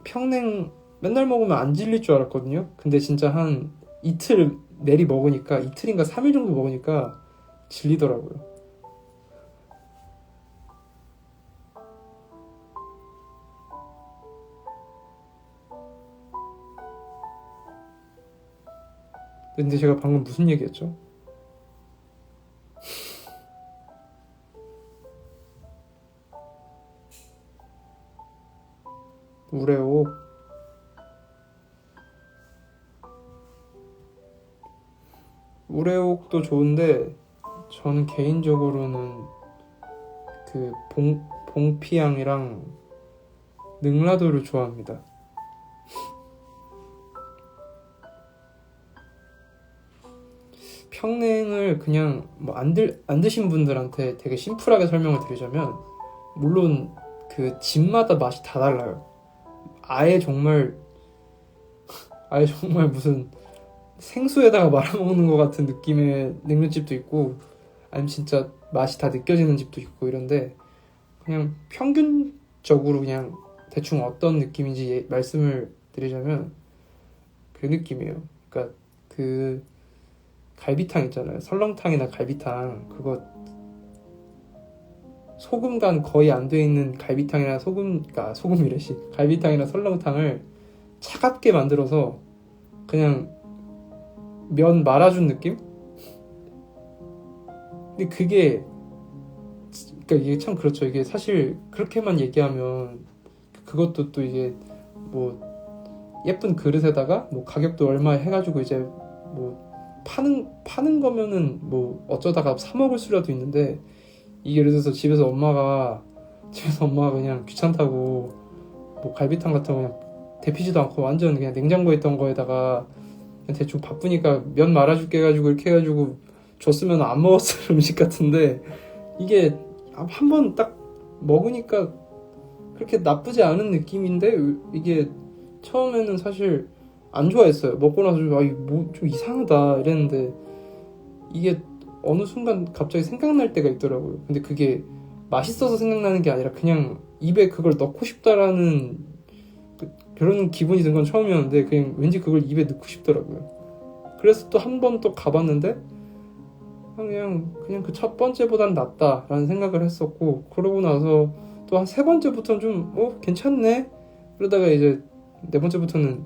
평냉 맨날 먹으면 안 질릴 줄 알았거든요. 근데 진짜 한 이틀 내리 먹으니까, 이틀인가 3일 정도 먹으니까 질리더라고요. 근데 제가 방금 무슨 얘기했죠? 우레옥. 우레옥도 좋은데 저는 개인적으로는 그 봉피향이랑 능라도를 좋아합니다. 평냉을 그냥 뭐 안 드신 분들한테 되게 심플하게 설명을 드리자면, 물론 그 집마다 맛이 다 달라요. 아예 정말 무슨 생수에다가 말아먹는 것 같은 느낌의 냉면집도 있고, 아니면 진짜 맛이 다 느껴지는 집도 있고 이런데, 그냥 평균적으로 그냥 대충 어떤 느낌인지 말씀을 드리자면 그 느낌이에요. 그러니까 그 갈비탕 있잖아요. 설렁탕이나 갈비탕, 그거 소금 간 거의 안 돼 있는 갈비탕이나 소금이래시 갈비탕이나 설렁탕을 차갑게 만들어서 그냥 면 말아준 느낌? 근데 그러니까 이게 참 그렇죠. 이게 사실 그렇게만 얘기하면 그것도 또 이게 뭐 예쁜 그릇에다가 뭐 가격도 얼마 해가지고 이제 뭐 파는 거면은 뭐 어쩌다가 사 먹을 수라도 있는데, 이게 예를 들어서 집에서 엄마가 그냥 귀찮다고 뭐 갈비탕 같은 거 그냥 데피지도 않고 완전 그냥 냉장고에 있던 거에다가 그냥 대충 바쁘니까 면 말아줄게 해가지고 이렇게 해가지고 줬으면 안 먹었을 음식 같은데, 이게 한 번 딱 먹으니까 그렇게 나쁘지 않은 느낌인데, 이게 처음에는 사실 안 좋아했어요. 먹고 나서 좀, 뭐 좀 이상하다 이랬는데 이게 어느 순간 갑자기 생각날 때가 있더라고요. 근데 그게 맛있어서 생각나는 게 아니라 그냥 입에 그걸 넣고 싶다라는 그런 기분이 든 건 처음이었는데 그냥 왠지 그걸 입에 넣고 싶더라고요. 그래서 또 한 번 또 가봤는데 그냥 그 첫 번째보단 낫다라는 생각을 했었고, 그러고 나서 또 한 세 번째부터는 좀 괜찮네. 그러다가 이제 네 번째부터는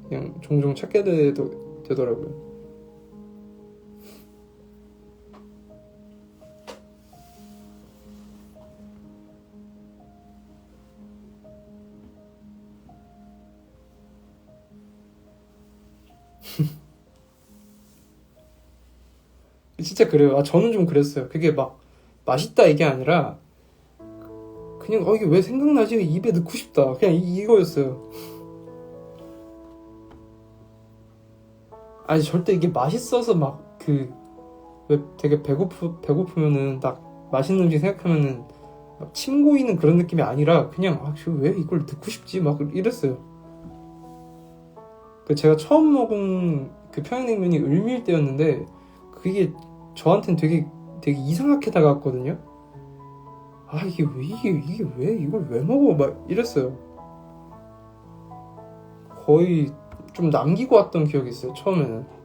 그냥 종종 찾게 되더라고요. 진짜 그래요. 저는 좀 그랬어요. 그게 막 맛있다 이게 아니라 그냥 이게 왜 생각나지? 입에 넣고 싶다. 그냥 이거였어요. 아니 절대 이게 맛있어서 막 왜 되게 배고프면은 딱 맛있는 음식 생각하면은 막 침 고이는 그런 느낌이 아니라 그냥 왜 이걸 넣고 싶지? 막 이랬어요. 제가 처음 먹은 그 평양냉면이 을밀대였는데 그게 저한테는 되게 이상하게 다가왔거든요. 이게 왜 이걸 왜 먹어? 막 이랬어요. 거의 좀 남기고 왔던 기억이 있어요. 처음에는.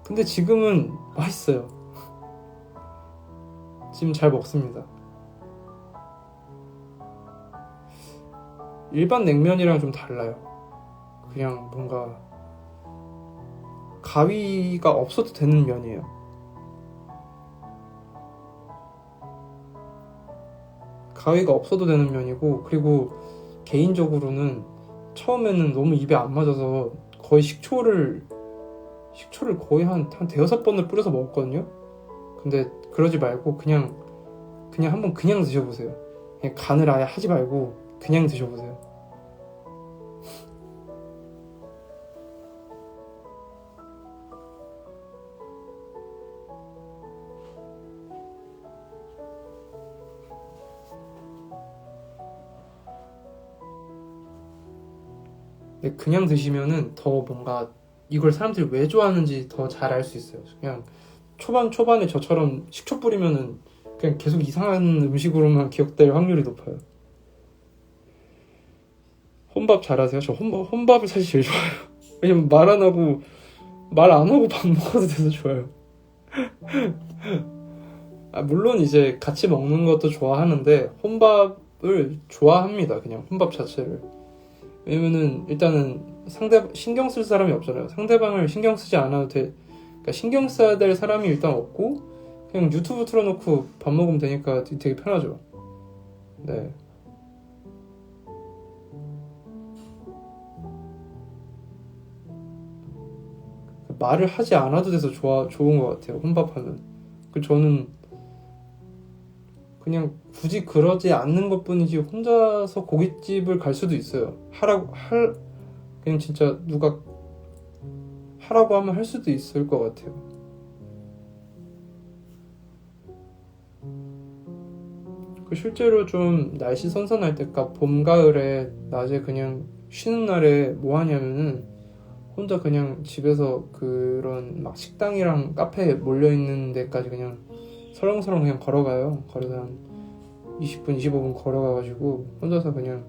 근데 지금은 맛있어요. 지금 잘 먹습니다. 일반 냉면이랑 좀 달라요. 그냥 뭔가 가위가 없어도 되는 면이에요. 가위가 없어도 되는 면이고, 그리고 개인적으로는 처음에는 너무 입에 안 맞아서 거의 식초를 거의 한 대여섯 번을 뿌려서 먹었거든요. 근데 그러지 말고 그냥 한번 그냥 드셔보세요. 그냥 간을 아예 하지 말고 그냥 드셔보세요. 근데 그냥 드시면은 더 뭔가 이걸 사람들이 왜 좋아하는지 더 잘 알 수 있어요. 그냥 초반에 저처럼 식초 뿌리면은 그냥 계속 이상한 음식으로만 기억될 확률이 높아요. 혼밥 잘하세요? 저 혼밥을 사실 제일 좋아해요. 왜냐면 말 안 하고 밥 먹어도 돼서 좋아요. 물론 이제 같이 먹는 것도 좋아하는데 혼밥을 좋아합니다. 그냥 혼밥 자체를. 왜냐면은 일단은 신경 쓸 사람이 없잖아요. 상대방을 신경 쓰지 않아도 돼. 그러니까 신경 써야 될 사람이 일단 없고 그냥 유튜브 틀어놓고 밥 먹으면 되니까 되게 편하죠. 네. 말을 하지 않아도 돼서 좋은 것 같아요. 혼밥하면. 저는 그냥 굳이 그러지 않는 것뿐이지 혼자서 고깃집을 갈 수도 있어요. 그냥 진짜 누가 하라고 하면 할 수도 있을 것 같아요. 실제로 좀 날씨 선선할 때, 그러니까 봄, 가을에 낮에 그냥 쉬는 날에 뭐 하냐면은 혼자 그냥 집에서 그런 막 식당이랑 카페에 몰려있는 데까지 그냥 설렁설렁 그냥 걸어가요. 걸어서 한 20분, 25분 걸어가가지고 혼자서 그냥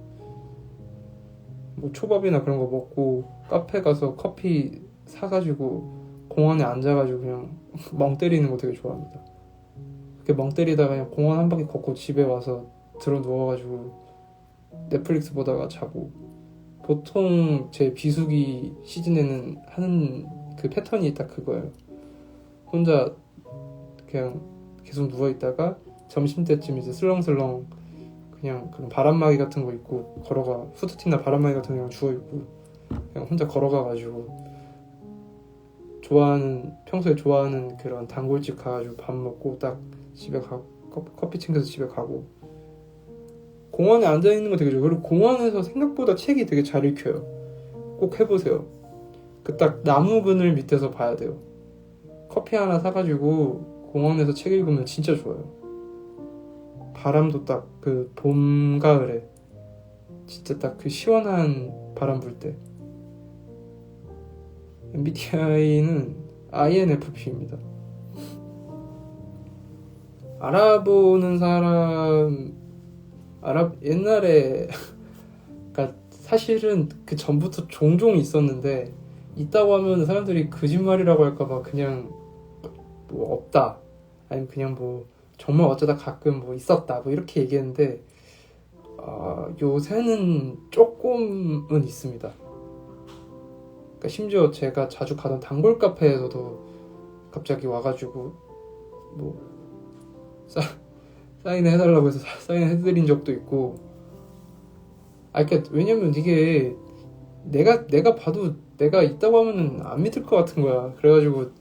뭐 초밥이나 그런 거 먹고 카페 가서 커피 사가지고 공원에 앉아가지고 그냥 멍 때리는 거 되게 좋아합니다. 그렇게 멍 때리다가 그냥 공원 한 바퀴 걷고 집에 와서 들어 누워가지고 넷플릭스 보다가 자고, 보통 제 비수기 시즌에는 하는 그 패턴이 딱 그거예요. 혼자 그냥 계속 누워있다가 점심때쯤 이제 슬렁슬렁 그냥 그런 바람막이 같은 거 입고 걸어가, 후드티나 바람막이 같은 거 그냥 주워입고 그냥 혼자 걸어가가지고 평소에 좋아하는 그런 단골집 가가지고 밥 먹고 딱 집에 가고 커피 챙겨서 집에 가고, 공원에 앉아있는 거 되게 좋아요. 그리고 공원에서 생각보다 책이 되게 잘 읽혀요. 꼭 해보세요. 그 딱 나무 그늘 밑에서 봐야 돼요. 커피 하나 사가지고 공원에서 책 읽으면 진짜 좋아요. 바람도 딱 그 봄, 가을에 진짜 딱 그 시원한 바람 불 때. MBTI는 INFP입니다. 알아보는 사람, 옛날에, 그러니까 사실은 그 전부터 종종 있었는데, 있다고 하면 사람들이 거짓말이라고 할까봐 그냥 뭐 없다, 아니면 그냥 뭐 정말 어쩌다 가끔 뭐 있었다, 뭐 이렇게 얘기했는데, 요새는 조금은 있습니다. 그러니까 심지어 제가 자주 가던 단골 카페에서도 갑자기 와가지고 뭐 사인을 해달라고 해서 사인을 해드린 적도 있고. 그러니까 왜냐면 이게 내가 봐도 내가 있다고 하면은 안 믿을 것 같은 거야. 그래가지고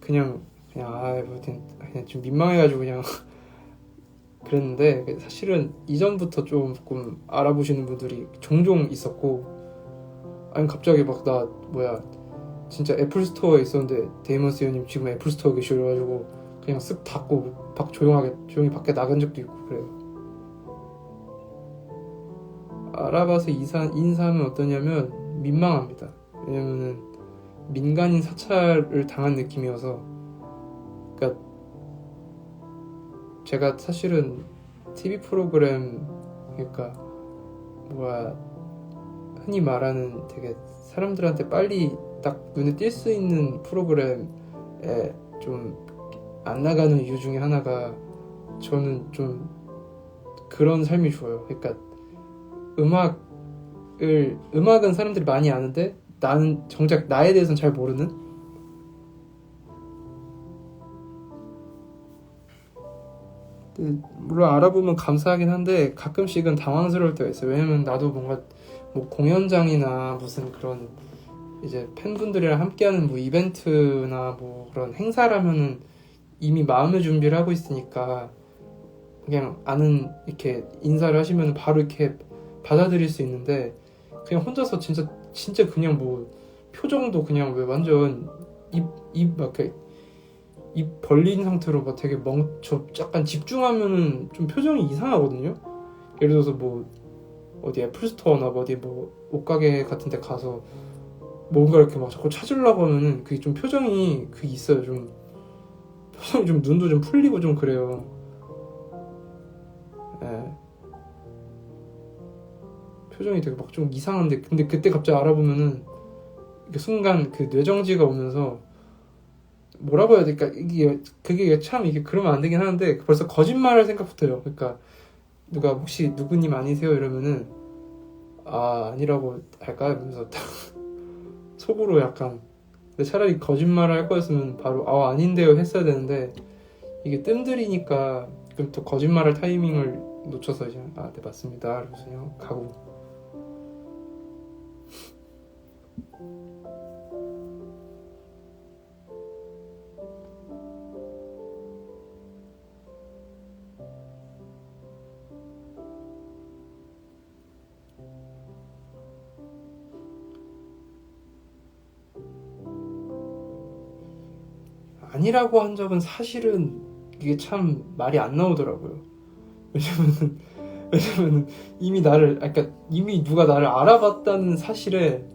그냥 뭐 그냥 좀 민망해가지고 그냥 그랬는데, 사실은 이전부터 조금 알아보시는 분들이 종종 있었고, 아니 갑자기 막 나 뭐야 진짜 애플 스토어에 있었는데 데이먼스 의원님 지금 애플 스토어에 계시고 이래가지고 그냥 쓱 닫고 조용히 밖에 나간 적도 있고 그래요. 알아봐서 인사하면 어떠냐면 민망합니다. 왜냐면은 민간인 사찰을 당한 느낌이어서. 그러니까 제가 사실은 TV 프로그램, 그러니까 뭐야 흔히 말하는 되게 사람들한테 빨리 딱 눈에 띌 수 있는 프로그램에 좀 안 나가는 이유 중에 하나가, 저는 좀 그런 삶이 좋아요. 그러니까 음악은 사람들이 많이 아는데 나는 정작 나에 대해서는 잘 모르는. 물론 알아보면 감사하긴 한데 가끔씩은 당황스러울 때가 있어요. 왜냐면 나도 뭔가 뭐 공연장이나 무슨 그런 이제 팬분들이랑 함께하는 뭐 이벤트나 뭐 그런 행사라면은 이미 마음의 준비를 하고 있으니까 그냥 아는 이렇게 인사를 하시면 바로 이렇게 받아들일 수 있는데, 그냥 혼자서 진짜 그냥 뭐 표정도 그냥 왜 완전 입 벌린 상태로 막 되게 저 약간 집중하면은 좀 표정이 이상하거든요. 예를 들어서 뭐 어디 애플스토어나 어디 뭐 옷가게 같은 데 가서 뭔가 이렇게 막 자꾸 찾으려고 하면은 그게 좀 표정이 그게 있어요. 표정이 좀 눈도 좀 풀리고 좀 그래요. 예. 표정이 되게 막 좀 이상한데, 근데 그때 갑자기 알아보면은 이게 순간 그 뇌정지가 오면서 뭐라고 해야 될까, 그게 참 이게 그러면 안 되긴 하는데 벌써 거짓말할 생각부터 해요. 그러니까 누가 혹시 누구님 아니세요 이러면은 아니라고 할까 이러면서 딱 속으로 약간. 근데 차라리 거짓말을 할 거였으면 바로 아닌데요 했어야 되는데, 이게 뜸들이니까 그럼 또 거짓말할 타이밍을 놓쳐서 이제 네 맞습니다 그래서 그냥 가고. 아니라고 한 적은 사실은 이게 참 말이 안 나오더라고요. 왜냐면은 왜냐면은 이미 누가 나를 알아봤다는 사실에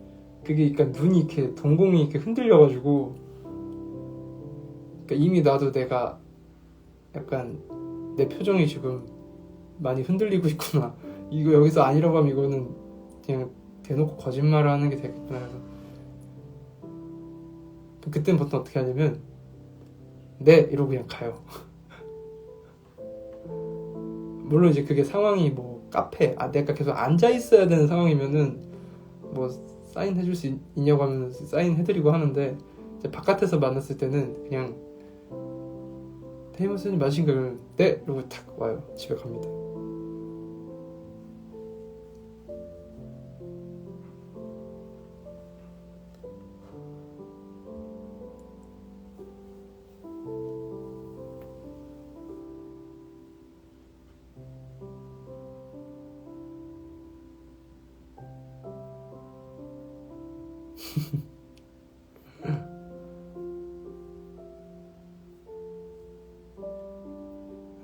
그게 그러니까 눈이 이렇게 동공이 이렇게 흔들려가지고, 그러니까 이미 나도 내가 약간 내 표정이 지금 많이 흔들리고 있구나. 이거 여기서 아니라고 하면 이거는 그냥 대놓고 거짓말을 하는 게 되겠구나 해서 그때는 보통 어떻게 하냐면 네 이러고 그냥 가요. 물론 이제 그게 상황이 뭐 카페, 내가 계속 앉아 있어야 되는 상황이면은 뭐 사인 해줄 수 있냐고 하면 사인 해드리고 하는데, 이제 바깥에서 만났을 때는 그냥 테이머스님 마신 걸 네 이러고 탁 와요. 집에 갑니다.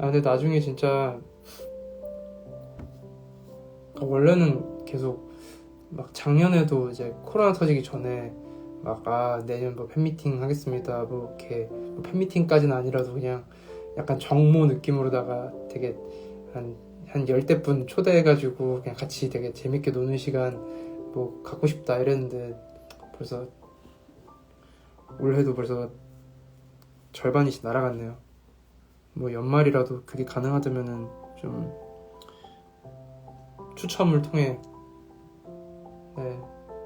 근데 나중에 진짜 원래는 계속 막 작년에도 이제 코로나 터지기 전에 막 내년 뭐 팬미팅 하겠습니다 뭐 이렇게 뭐 팬미팅까지는 아니라도 그냥 약간 정모 느낌으로다가 되게 한 열대 분 초대해가지고 그냥 같이 되게 재밌게 노는 시간 뭐 갖고 싶다 이랬는데 벌써 올해도 벌써 절반이 날아갔네요. 뭐 연말이라도 그게 가능하다면은 좀 추첨을 통해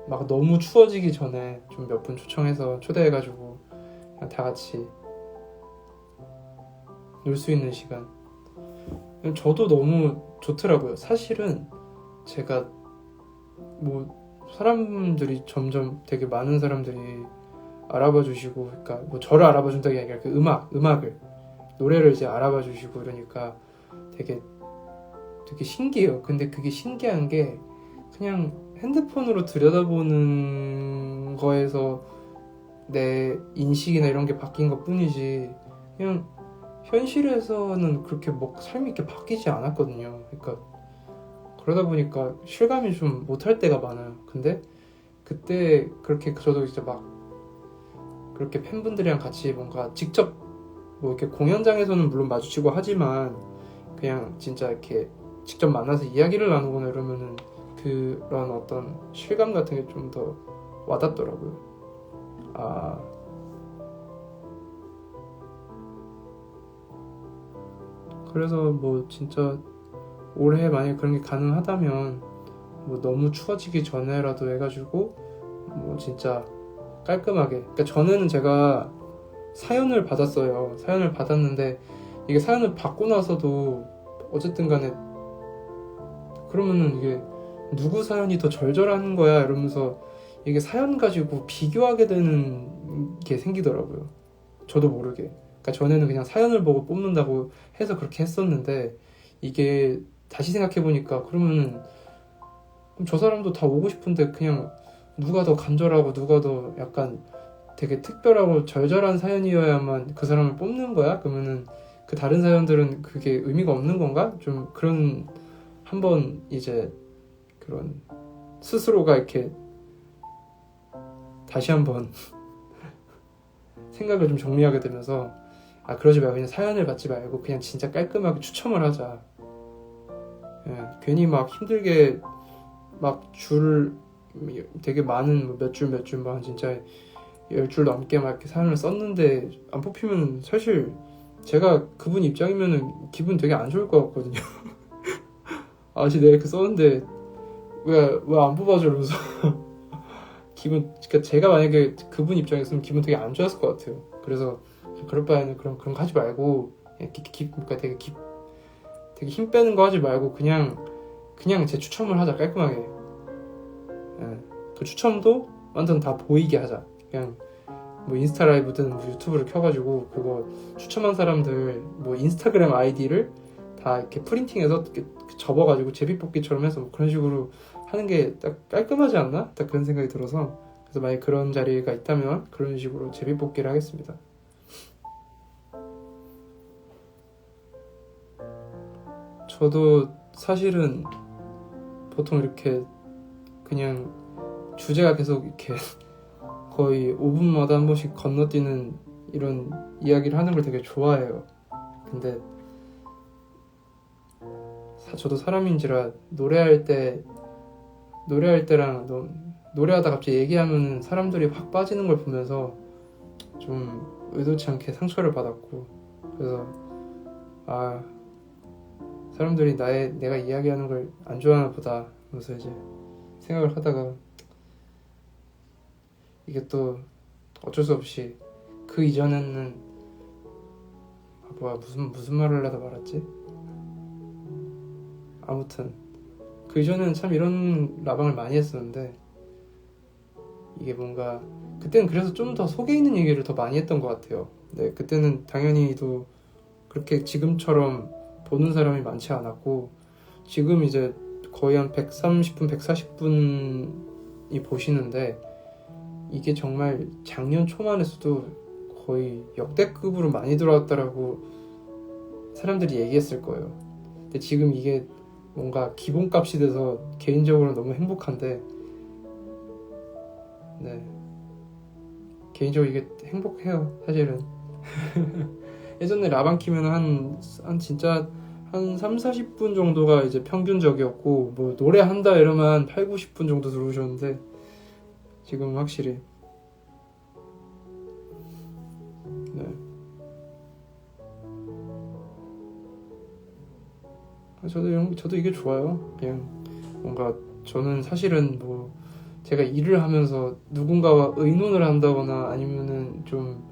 막 너무 추워지기 전에 좀 몇 분 초청해서 초대해가지고 그냥 다 같이 놀 수 있는 시간. 저도 너무 좋더라고요. 사실은 제가 뭐 사람들이 점점 되게 많은 사람들이 알아봐 주시고, 그러니까 뭐 저를 알아봐 준다는 게 아니라 그 음악을 노래를 이제 알아봐 주시고 이러니까 되게 신기해요. 근데 그게 신기한 게 그냥 핸드폰으로 들여다보는 거에서 내 인식이나 이런 게 바뀐 것 뿐이지 그냥 현실에서는 그렇게 뭐 삶이 이렇게 바뀌지 않았거든요. 그러니까 그러다 보니까 실감이 좀 못할 때가 많아요. 근데 그때 그렇게 저도 이제 막 그렇게 팬분들이랑 같이 뭔가 직접 뭐 이렇게 공연장에서는 물론 마주치고 하지만 그냥 진짜 이렇게 직접 만나서 이야기를 나누거나 이러면은 그런 어떤 실감 같은 게 좀 더 와닿더라고요. 그래서 뭐 진짜 올해 만약에 그런 게 가능하다면 뭐 너무 추워지기 전에라도 해가지고 뭐 진짜 깔끔하게, 그러니까 전에는 제가 사연을 받았어요. 사연을 받았는데 이게 사연을 받고 나서도 어쨌든 간에 그러면은 이게 누구 사연이 더 절절한 거야 이러면서 이게 사연 가지고 비교하게 되는 게 생기더라고요. 저도 모르게. 그러니까 전에는 그냥 사연을 보고 뽑는다고 해서 그렇게 했었는데 이게 다시 생각해보니까 그러면은 그럼 저 사람도 다 오고 싶은데 그냥 누가 더 간절하고 누가 더 약간 되게 특별하고 절절한 사연이어야만 그 사람을 뽑는 거야? 그러면은 그 다른 사연들은 그게 의미가 없는 건가? 좀 그런 한번 이제 그런 스스로가 이렇게 다시 한번 생각을 좀 정리하게 되면서 그러지 말고 그냥 사연을 받지 말고 그냥 진짜 깔끔하게 추첨을 하자. 괜히 막 힘들게 막 줄 되게 많은 몇 줄 막 진짜 10줄 넘게 막 이렇게 사연을 썼는데 안 뽑히면 사실 제가 그분 입장이면은 기분 되게 안 좋을 것 같거든요. 아직 내가 이렇게 썼는데 왜 안 뽑아줘 이러면서 그러니까 제가 만약에 그분 입장이었으면 기분 되게 안 좋았을 것 같아요. 그래서 그럴 바에는 그런 거 하지 말고 그러니까 되게 힘 빼는 거 하지 말고 그냥 제 추첨을 하자. 깔끔하게. 그 추첨도 완전 다 보이게 하자. 그냥 뭐 인스타 라이브든 뭐 유튜브를 켜가지고 그거 추첨한 사람들 뭐 인스타그램 아이디를 다 이렇게 프린팅해서 이렇게 접어가지고 제비뽑기처럼 해서 뭐 그런 식으로 하는 게 딱 깔끔하지 않나? 딱 그런 생각이 들어서 그래서 만약 그런 자리가 있다면 그런 식으로 제비뽑기를 하겠습니다. 저도 사실은 보통 이렇게 그냥 주제가 계속 이렇게 거의 5분마다 한 번씩 건너뛰는 이런 이야기를 하는 걸 되게 좋아해요. 근데 저도 사람인지라 노래할 때랑 노래하다 갑자기 얘기하면 사람들이 확 빠지는 걸 보면서 좀 의도치 않게 상처를 받았고 그래서 사람들이 내가 이야기하는 걸 안 좋아하나 보다 하면서 이제 생각을 하다가 이게 또 어쩔 수 없이 그 이전에는 무슨 말을 하다 말았지? 아무튼 그 이전에는 참 이런 라방을 많이 했었는데 이게 뭔가 그때는 그래서 좀 더 속에 있는 얘기를 더 많이 했던 것 같아요. 네, 그때는 당연히도 그렇게 지금처럼 보는 사람이 많지 않았고 지금 이제 거의 한 130분, 140분이 보시는데 이게 정말 작년 초만 해서도 거의 역대급으로 많이 들어왔다라고 사람들이 얘기했을 거예요. 근데 지금 이게 뭔가 기본값이 돼서 개인적으로 너무 행복한데, 네, 개인적으로 이게 행복해요, 사실은. 예전에 라방 키면 한 진짜 한 3, 40분 정도가 이제 평균적이었고, 뭐 노래 한다 이러면 8, 90분 정도 들어오셨는데, 지금 확실히, 네. 저도 이게 좋아요. 그냥 뭔가 저는 사실은 뭐 제가 일을 하면서 누군가와 의논을 한다거나 아니면은 좀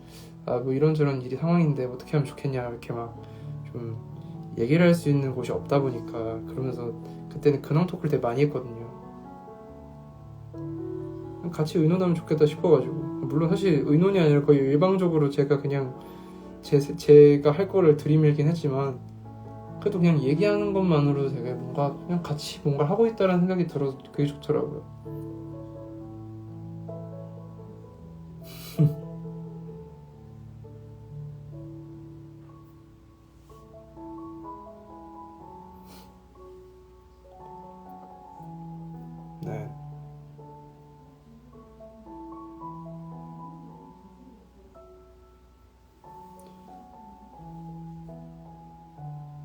뭐 이런저런 일이 상황인데 어떻게 하면 좋겠냐 이렇게 막 좀 얘기를 할 수 있는 곳이 없다 보니까 그러면서 그때는 근황 토크를 되게 많이 했거든요. 같이 의논하면 좋겠다 싶어가지고 물론 사실 의논이 아니라 거의 일방적으로 제가 그냥 제가 할 거를 들이밀긴 했지만 그래도 그냥 얘기하는 것만으로도 되게 뭔가 그냥 같이 뭔가 하고 있다는 생각이 들어서 그게 좋더라고요. 네.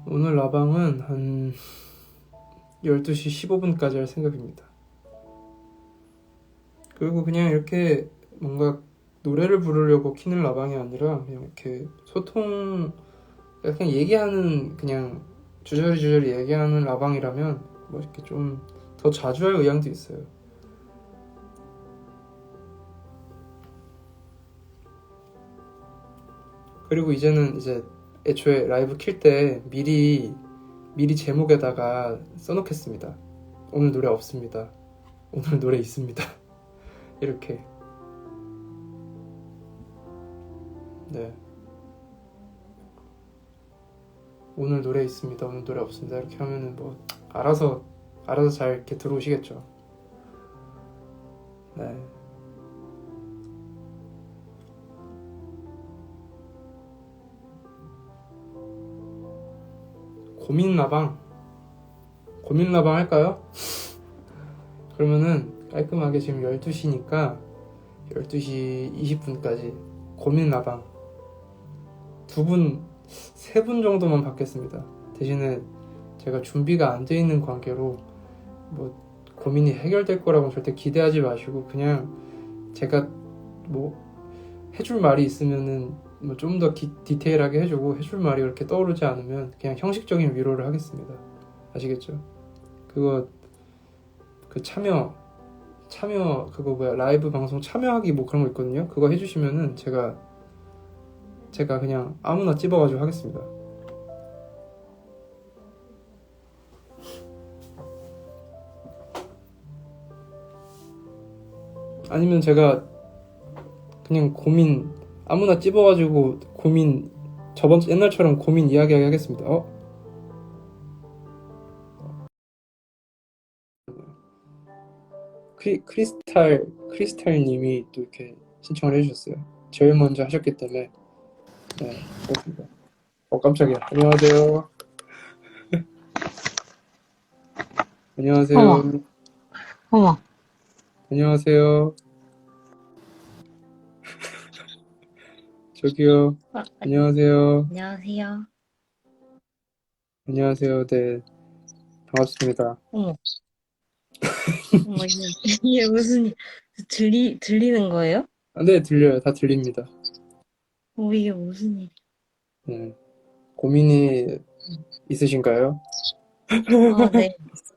오늘 라방은 한 12시 15분까지 할 생각입니다. 그리고 그냥 이렇게 뭔가 노래를 부르려고 키는 라방이 아니라 그냥 이렇게 소통, 그냥 얘기하는 그냥 주저리 얘기하는 라방이라면 뭐 이렇게 좀 더 자주 할 의향도 있어요. 그리고 이제는 이제 애초에 라이브 킬 때 미리 제목에다가 써놓겠습니다. 오늘 노래 없습니다. 오늘 노래 있습니다. 이렇게. 네. 오늘 노래 있습니다. 오늘 노래 없습니다. 이렇게 하면은 뭐 알아서 잘 이렇게 들어오시겠죠. 네. 고민 라방. 고민 라방 할까요? 그러면은 깔끔하게 지금 12시니까 12시 20분까지 고민 라방 세 분 정도만 받겠습니다. 대신에 제가 준비가 안 돼 있는 관계로 뭐 고민이 해결될 거라고 절대 기대하지 마시고 그냥 제가 뭐 해줄 말이 있으면은 뭐 좀 더 디테일하게 해주고 해줄 말이 그렇게 떠오르지 않으면 그냥 형식적인 위로를 하겠습니다. 아시겠죠? 그거 그 참여 그거 뭐야 라이브 방송 참여하기 뭐 그런 거 있거든요. 그거 해주시면은 제가 그냥 아무나 찝어가지고 하겠습니다. 아니면 제가 그냥 고민 아무나 찝어가지고 고민 저번 옛날처럼 고민 이야기하게 하겠습니다. 크리스탈님이 또 이렇게 신청을 해주셨어요. 제일 먼저 하셨기 때문에 네 그렇습니다. 깜짝이야. 안녕하세요. 어머, 안녕하세요. 어머, 안녕하세요. 저기요. 아, 안녕하세요. 안녕하세요. 안녕하세요. 네 반갑습니다. 어머, 어머, 이게 무슨, 들리는 거예요? 네 들려요. 다 들립니다. 이게 무슨 일? 네. 고민이 있으신가요? 네. 네, 무슨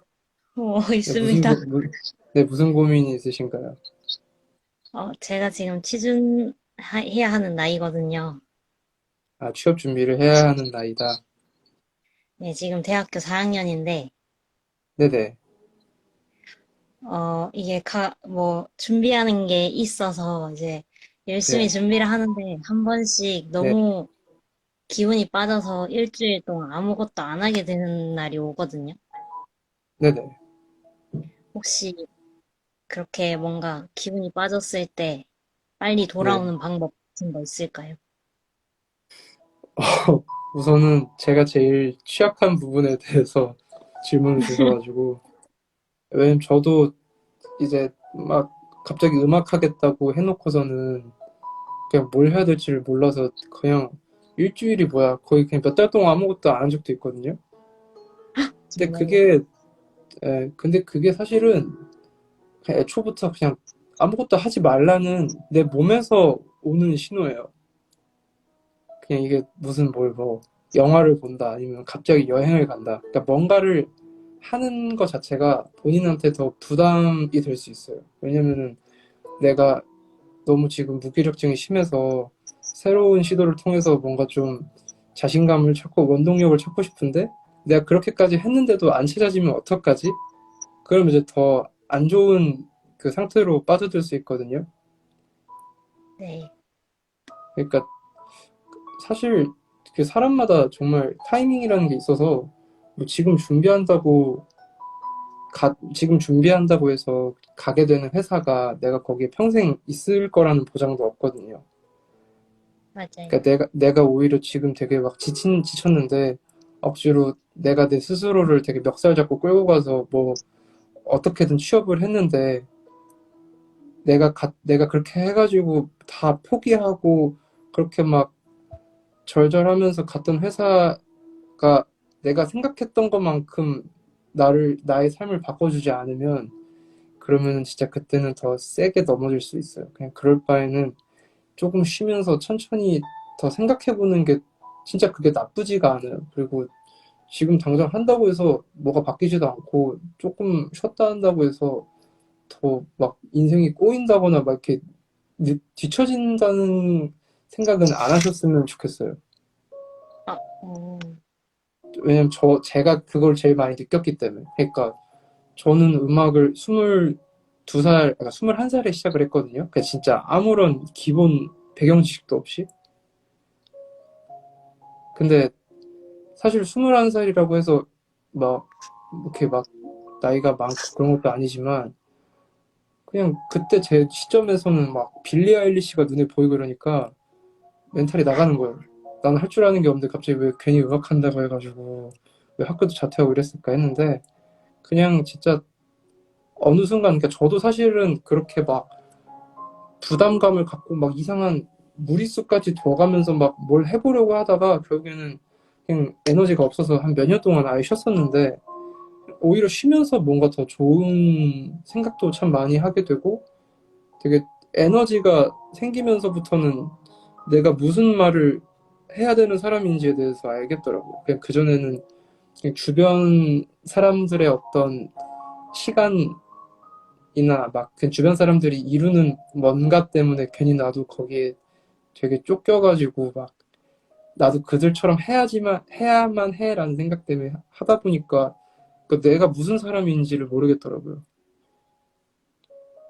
고, 있습니다. 무, 네, 무슨 고민이 있으신가요? 제가 지금 취준해야 하는 나이거든요. 아, 취업 준비를 해야 하는 나이다. 네, 지금 대학교 4학년인데, 네네. 이게 준비하는 게 있어서 이제 열심히 네. 준비를 하는데, 한 번씩 네. 너무 기운이 빠져서 일주일 동안 아무것도 안 하게 되는 날이 오거든요. 네네. 혹시 그렇게 뭔가 기분이 빠졌을 때 빨리 네. 돌아오는 방법 같은 거 있을까요? 우선은 제가 제일 취약한 부분에 대해서 질문을 주셔가지고, 왜냐면 저도 이제 막 갑자기 음악 하겠다고 해놓고서는 그냥 뭘 해야 될지를 몰라서 그냥 일주일이 뭐야, 거의 그냥 몇 달 동안 아무것도 안 한 적도 있거든요. 근데 정말요? 그게, 근데 그게 사실은 그냥 애초부터 그냥 아무것도 하지 말라는 내 몸에서 오는 신호예요. 그냥 이게 무슨 뭘 뭐 영화를 본다 아니면 갑자기 여행을 간다. 그러니까 뭔가를 하는 것 자체가 본인한테 더 부담이 될 수 있어요. 왜냐면은 내가 너무 지금 무기력증이 심해서 새로운 시도를 통해서 뭔가 좀 자신감을 찾고 원동력을 찾고 싶은데 내가 그렇게까지 했는데도 안 찾아지면 어떡하지? 그럼 이제 더 안 좋은 그 상태로 빠져들 수 있거든요. 네. 그러니까 사실 그 사람마다 정말 타이밍이라는 게 있어서 뭐 지금 준비한다고 해서 가게 되는 회사가 내가 거기에 평생 있을 거라는 보장도 없거든요. 맞아요. 그러니까 내가 오히려 지금 되게 막 지쳤는데 억지로 내가 내 스스로를 되게 멱살 잡고 끌고 가서 뭐 어떻게든 취업을 했는데 내가 그렇게 해가지고 다 포기하고 그렇게 막 절절하면서 갔던 회사가 내가 생각했던 것만큼 나의 삶을 바꿔주지 않으면 그러면 진짜 그때는 더 세게 넘어질 수 있어요. 그냥 그럴 바에는 조금 쉬면서 천천히 더 생각해보는 게 진짜 그게 나쁘지가 않아요. 그리고 지금 당장 한다고 해서 뭐가 바뀌지도 않고 조금 쉬었다 한다고 해서 더 막 인생이 꼬인다거나 막 이렇게 뒤처진다는 생각은 안 하셨으면 좋겠어요. 아, 왜냐면 제가 그걸 제일 많이 느꼈기 때문에. 그러니까 저는 음악을 22살, 그러니까 21살에 시작을 했거든요. 그러니까 진짜 아무런 기본 배경 지식도 없이. 근데 사실 21살이라고 해서 막 이렇게 막 나이가 많고 그런 것도 아니지만 그냥 그때 제 시점에서는 막 빌리 아일리시가 눈에 보이고 그러니까 멘탈이 나가는 거예요. 나는 할 줄 아는 게 없는데 갑자기 왜 괜히 음악 한다고 해가지고 왜 학교도 자퇴하고 이랬을까 했는데 그냥 진짜 어느 순간 그러니까 저도 사실은 그렇게 막 부담감을 갖고 막 이상한 무리수까지 둬가면서 막 뭘 해보려고 하다가 결국에는 그냥 에너지가 없어서 한 몇 년 동안 아예 쉬었었는데 오히려 쉬면서 뭔가 더 좋은 생각도 참 많이 하게 되고 되게 에너지가 생기면서부터는 내가 무슨 말을 해야 되는 사람인지에 대해서 알겠더라고요. 그냥 그전에는 그냥 주변 사람들의 어떤 시간이나 막 그 주변 사람들이 이루는 뭔가 때문에 괜히 나도 거기에 되게 쫓겨가지고 막 나도 그들처럼 해야만 해라는 생각 때문에 하다 보니까 그 내가 무슨 사람인지를 모르겠더라고요.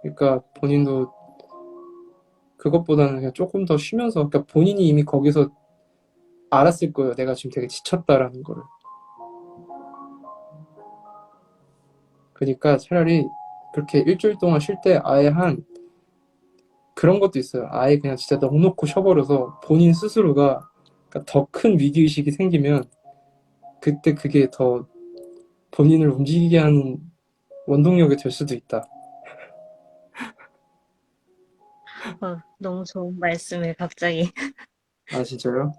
그러니까 본인도 그것보다는 그냥 조금 더 쉬면서, 그러니까 본인이 이미 거기서 알았을 거예요. 내가 지금 되게 지쳤다라는 거를. 그러니까 차라리 그렇게 일주일 동안 쉴 때 아예 그런 것도 있어요. 아예 그냥 진짜 넋놓고 쉬어버려서 본인 스스로가 더 큰 위기의식이 생기면 그때 그게 더 본인을 움직이게 하는 원동력이 될 수도 있다. 너무 좋은 말씀을 갑자기. 아, 진짜요?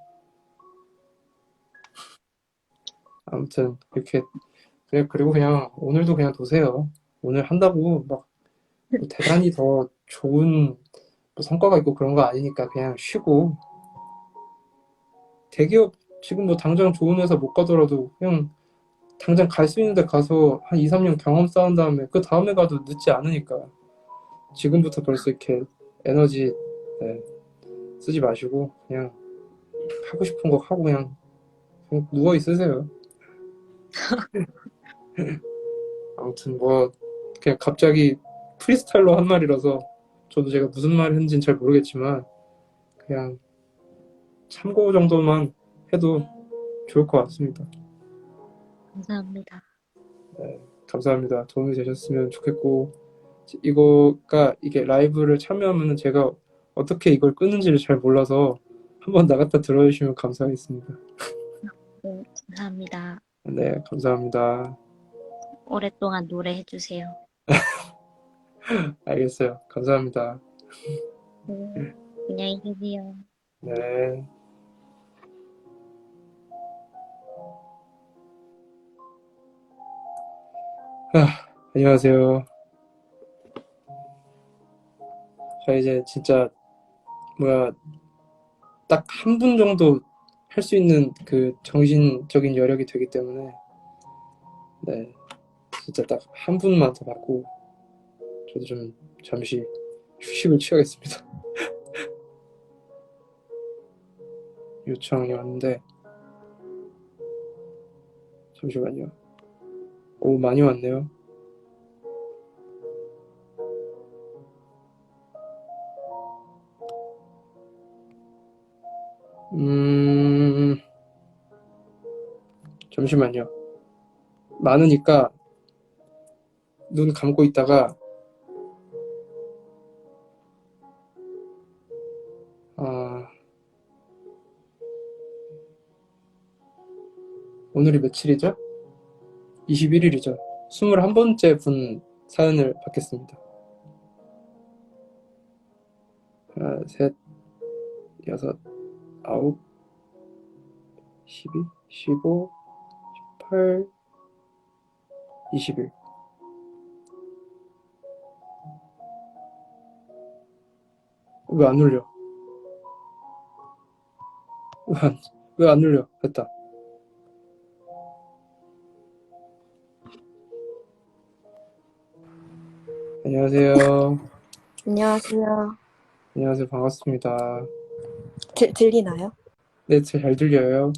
아무튼 그렇게 그리고 그냥 오늘도 그냥 도세요. 오늘 한다고 막뭐 대단히 더 좋은 뭐 성과가 있고 그런 거 아니니까 그냥 쉬고 대기업 지금 뭐 당장 좋은 회사 못 가더라도 그냥 당장 갈 수 있는 데 가서 한 2, 3년 경험 쌓은 다음에 그 다음에 가도 늦지 않으니까 지금부터 벌써 이렇게 에너지 네, 쓰지 마시고 그냥 하고 싶은 거 하고 그냥 누워 있으세요. 아무튼 뭐 그냥 갑자기 프리스타일로 한 말이라서 저도 제가 무슨 말을 했는지는 잘 모르겠지만 그냥 참고 정도만 해도 좋을 것 같습니다. 감사합니다. 네, 감사합니다. 도움이 되셨으면 좋겠고 이게 라이브를 참여하면 제가 어떻게 이걸 끄는지를 잘 몰라서 한번 나갔다 들어주시면 감사하겠습니다. 감사합니다. 네, 감사합니다. 오랫동안 노래해주세요. 알겠어요. 감사합니다. 네, 안녕히 계세요. 네. 아, 안녕하세요. 저 이제 진짜 뭐야 딱 한 분 정도 할 수 있는 그 정신적인 여력이 되기 때문에 네, 진짜 딱 한 분만 더 받고 저도 좀 잠시 휴식을 취하겠습니다. 요청이 왔는데 잠시만요. 오, 많이 왔네요. 음, 잠시만요. 많으니까 눈 감고 있다가 아, 오늘이 며칠이죠? 21일이죠. 21번째 분 사연을 받겠습니다. 하나, 셋, 여섯, 아홉, 12, 15, 18, 20일. 왜 안 눌려? 왜 안 눌려? 됐다. 안녕하세요. 안녕하세요. 안녕하세요. 반갑습니다. 들리나요? 네, 잘 들려요.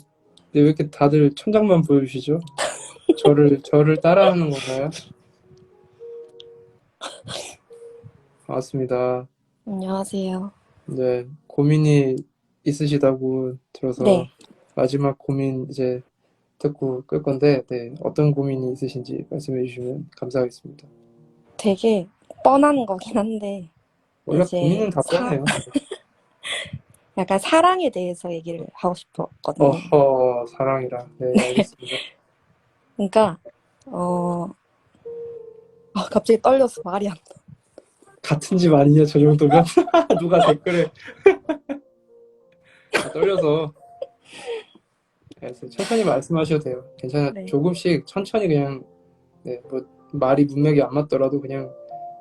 네, 왜 이렇게 다들 천장만 보여주시죠? 저를 따라하는 건가요? 반갑습니다. 안녕하세요. 네, 고민이 있으시다고 들어서 네, 마지막 고민 이제 듣고 끌 건데, 네, 어떤 고민이 있으신지 말씀해 주시면 감사하겠습니다. 되게 뻔한 거긴 한데, 원래 이제 고민은 다 뻔해요. 약간 사랑에 대해서 얘기를 하고 싶었거든요. 어허, 사랑이라. 네, 알겠습니다. 그러니까, 갑자기 떨려서 말이 안 나. 같은 집 아니냐, 저 정도면? 누가 댓글에 떨려서. 알겠어요. 천천히 말씀하셔도 돼요. 괜찮아요. 네, 조금씩 천천히 그냥, 네, 뭐, 말이 문맥이 안 맞더라도 그냥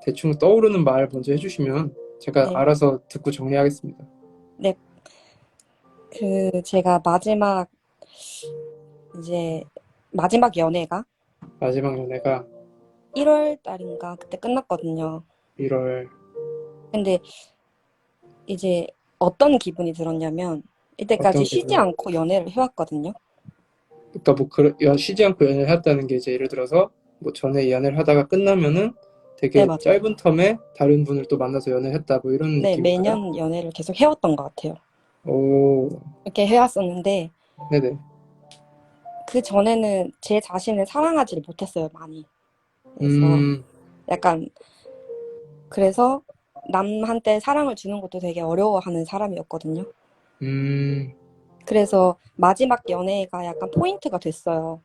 대충 떠오르는 말 먼저 해주시면 제가 네, 알아서 듣고 정리하겠습니다. 네. 제가 이제, 마지막 연애가 마지막 연애가 1월 달인가 그때 끝났거든요. 1월, 근데 이제 어떤 기분이 들었냐면, 이때까지 어떤 쉬지 기분? 않고 연애를 해왔거든요. 그러니까 뭐, 쉬지 않고 연애를 했다는 게 이제 예를 들어서 뭐 전에 연애를 하다가 끝나면은 네, 되게 맞아요. 짧은 텀에 다른 분을 또 만나서 연애를 했다, 뭐 이런 네, 느낌인가요? 매년 연애를 계속 해왔던 것 같아요. 오, 이렇게 해왔었는데, 네네. 그 전에는 제 자신을 사랑하지를 못했어요, 많이. 그래서 음, 약간, 그래서 남한테 사랑을 주는 것도 되게 어려워하는 사람이었거든요. 음, 그래서 마지막 연애가 약간 포인트가 됐어요.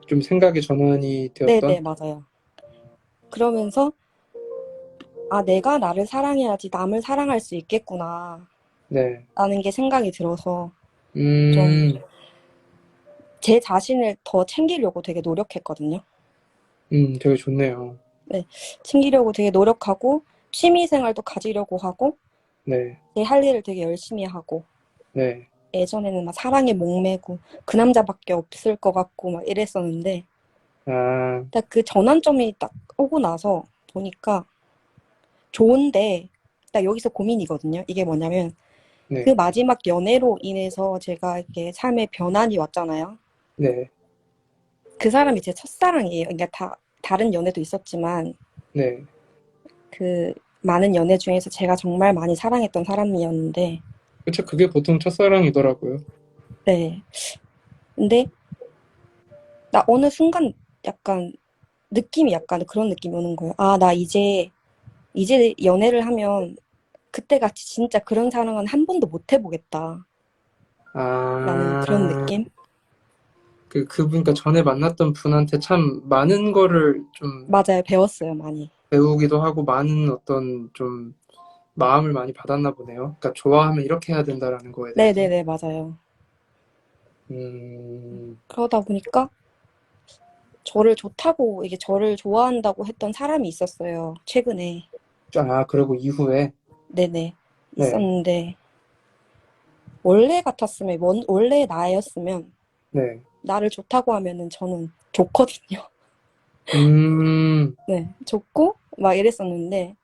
좀 생각의 전환이 되었던? 네네, 맞아요. 그러면서, 아, 내가 나를 사랑해야지 남을 사랑할 수 있겠구나, 네. 라는 게 생각이 들어서 좀 음, 제 자신을 더 챙기려고 되게 노력했거든요. 되게 좋네요. 네, 챙기려고 되게 노력하고, 취미 생활도 가지려고 하고, 네, 제 할 일을 되게 열심히 하고, 네. 예전에는 막 사랑에 목매고, 그 남자밖에 없을 것 같고, 막 이랬었는데, 아, 딱 그 전환점이 딱 오고 나서 보니까 좋은데, 딱 여기서 고민이거든요. 이게 뭐냐면, 그 네, 마지막 연애로 인해서 제가 이렇게 삶에 변환이 왔잖아요. 네, 그 사람이 제 첫사랑이에요. 그러니까 다른 연애도 있었지만, 네. 그 많은 연애 중에서 제가 정말 많이 사랑했던 사람이었는데, 그쵸, 그게 보통 첫사랑이더라고요. 네. 근데 나 어느 순간 약간 느낌이 약간 그런 느낌이 오는 거예요. 아, 나 이제 연애를 하면 그때같이 진짜 그런 사랑은 한 번도 못 해보겠다. 라는 그런 아, 느낌? 그러니까 전에 만났던 분한테 참 많은 거를 좀 맞아요. 배웠어요, 많이. 배우기도 하고 많은 어떤 좀 마음을 많이 받았나 보네요. 그러니까 좋아하면 이렇게 해야 된다라는 거에 대해서. 네네네, 맞아요. 음, 그러다 보니까 저를 좋다고, 이게 저를 좋아한다고 했던 사람이 있었어요. 최근에. 그리고 이후에, 네네. 네, 있었는데, 원래 같았으면, 원래 나였으면, 네. 나를 좋다고 하면은 저는 좋거든요. 음, 네. 좋고, 막 이랬었는데,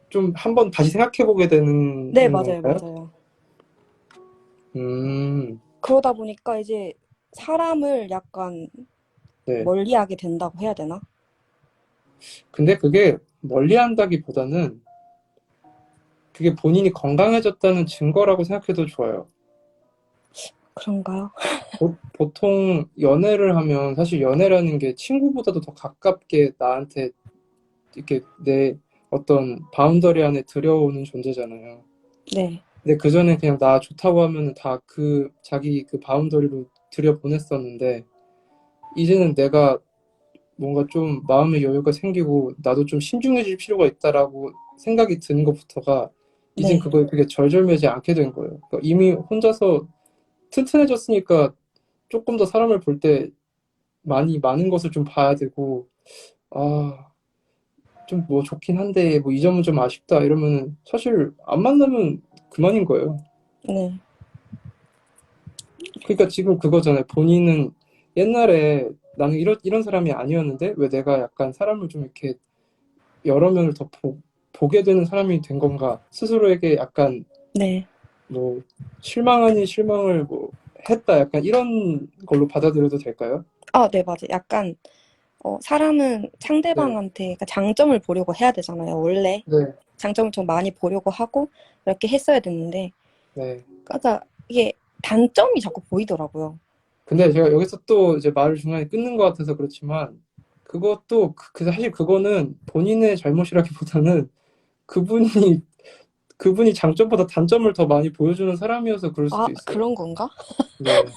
좀 한번 다시 생각해보게 네, 되는 맞아요, 건가요? 맞아요. 음, 그러다 보니까 이제 사람을 약간 네. 멀리하게 된다고 해야 되나? 근데 그게 멀리 한다기보다는 그게 본인이 건강해졌다는 증거라고 생각해도 좋아요. 그런가요? 보통 연애를 하면 사실 연애라는 게 친구보다도 더 가깝게 나한테 이렇게 내 어떤 바운더리 안에 들여오는 존재잖아요. 네, 근데 그전에 그냥 나 좋다고 하면은 다 자기 그 바운더리로 들여보냈었는데 이제는 내가 뭔가 좀 마음의 여유가 생기고 나도 좀 신중해질 필요가 있다라고 생각이 든 것부터가 이젠 네, 그거에 그게 절절매지 않게 된 거예요. 그러니까 이미 혼자서 튼튼해졌으니까 조금 더 사람을 볼 때 많은 것을 좀 봐야 되고, 아, 좀 뭐 좋긴 한데, 뭐 이 점은 좀 아쉽다 이러면은 사실 안 만나면 그만인 거예요. 네, 그러니까 지금 그거잖아요. 본인은 옛날에 나는 이런 사람이 아니었는데 왜 내가 약간 사람을 좀 이렇게 여러 면을 더 보게 되는 사람이 된 건가? 스스로에게 약간 네. 뭐 실망 아닌 실망을 뭐 했다. 약간 이런 걸로 받아들여도 될까요? 아, 네, 맞아요. 약간, 사람은 네, 상대방한테 그러니까 장점을 보려고 해야 되잖아요, 원래. 네, 장점을 좀 많이 보려고 하고, 이렇게 했어야 됐는데, 네. 그러니까 이게 단점이 자꾸 보이더라고요. 근데 제가 여기서 또 이제 말을 중간에 끊는 것 같아서 그렇지만 그것도 사실 그거는 본인의 잘못이라기보다는 그분이 그분이 장점보다 단점을 더 많이 보여주는 사람이어서 그럴 아, 수도 있어요. 그런 건가? 네.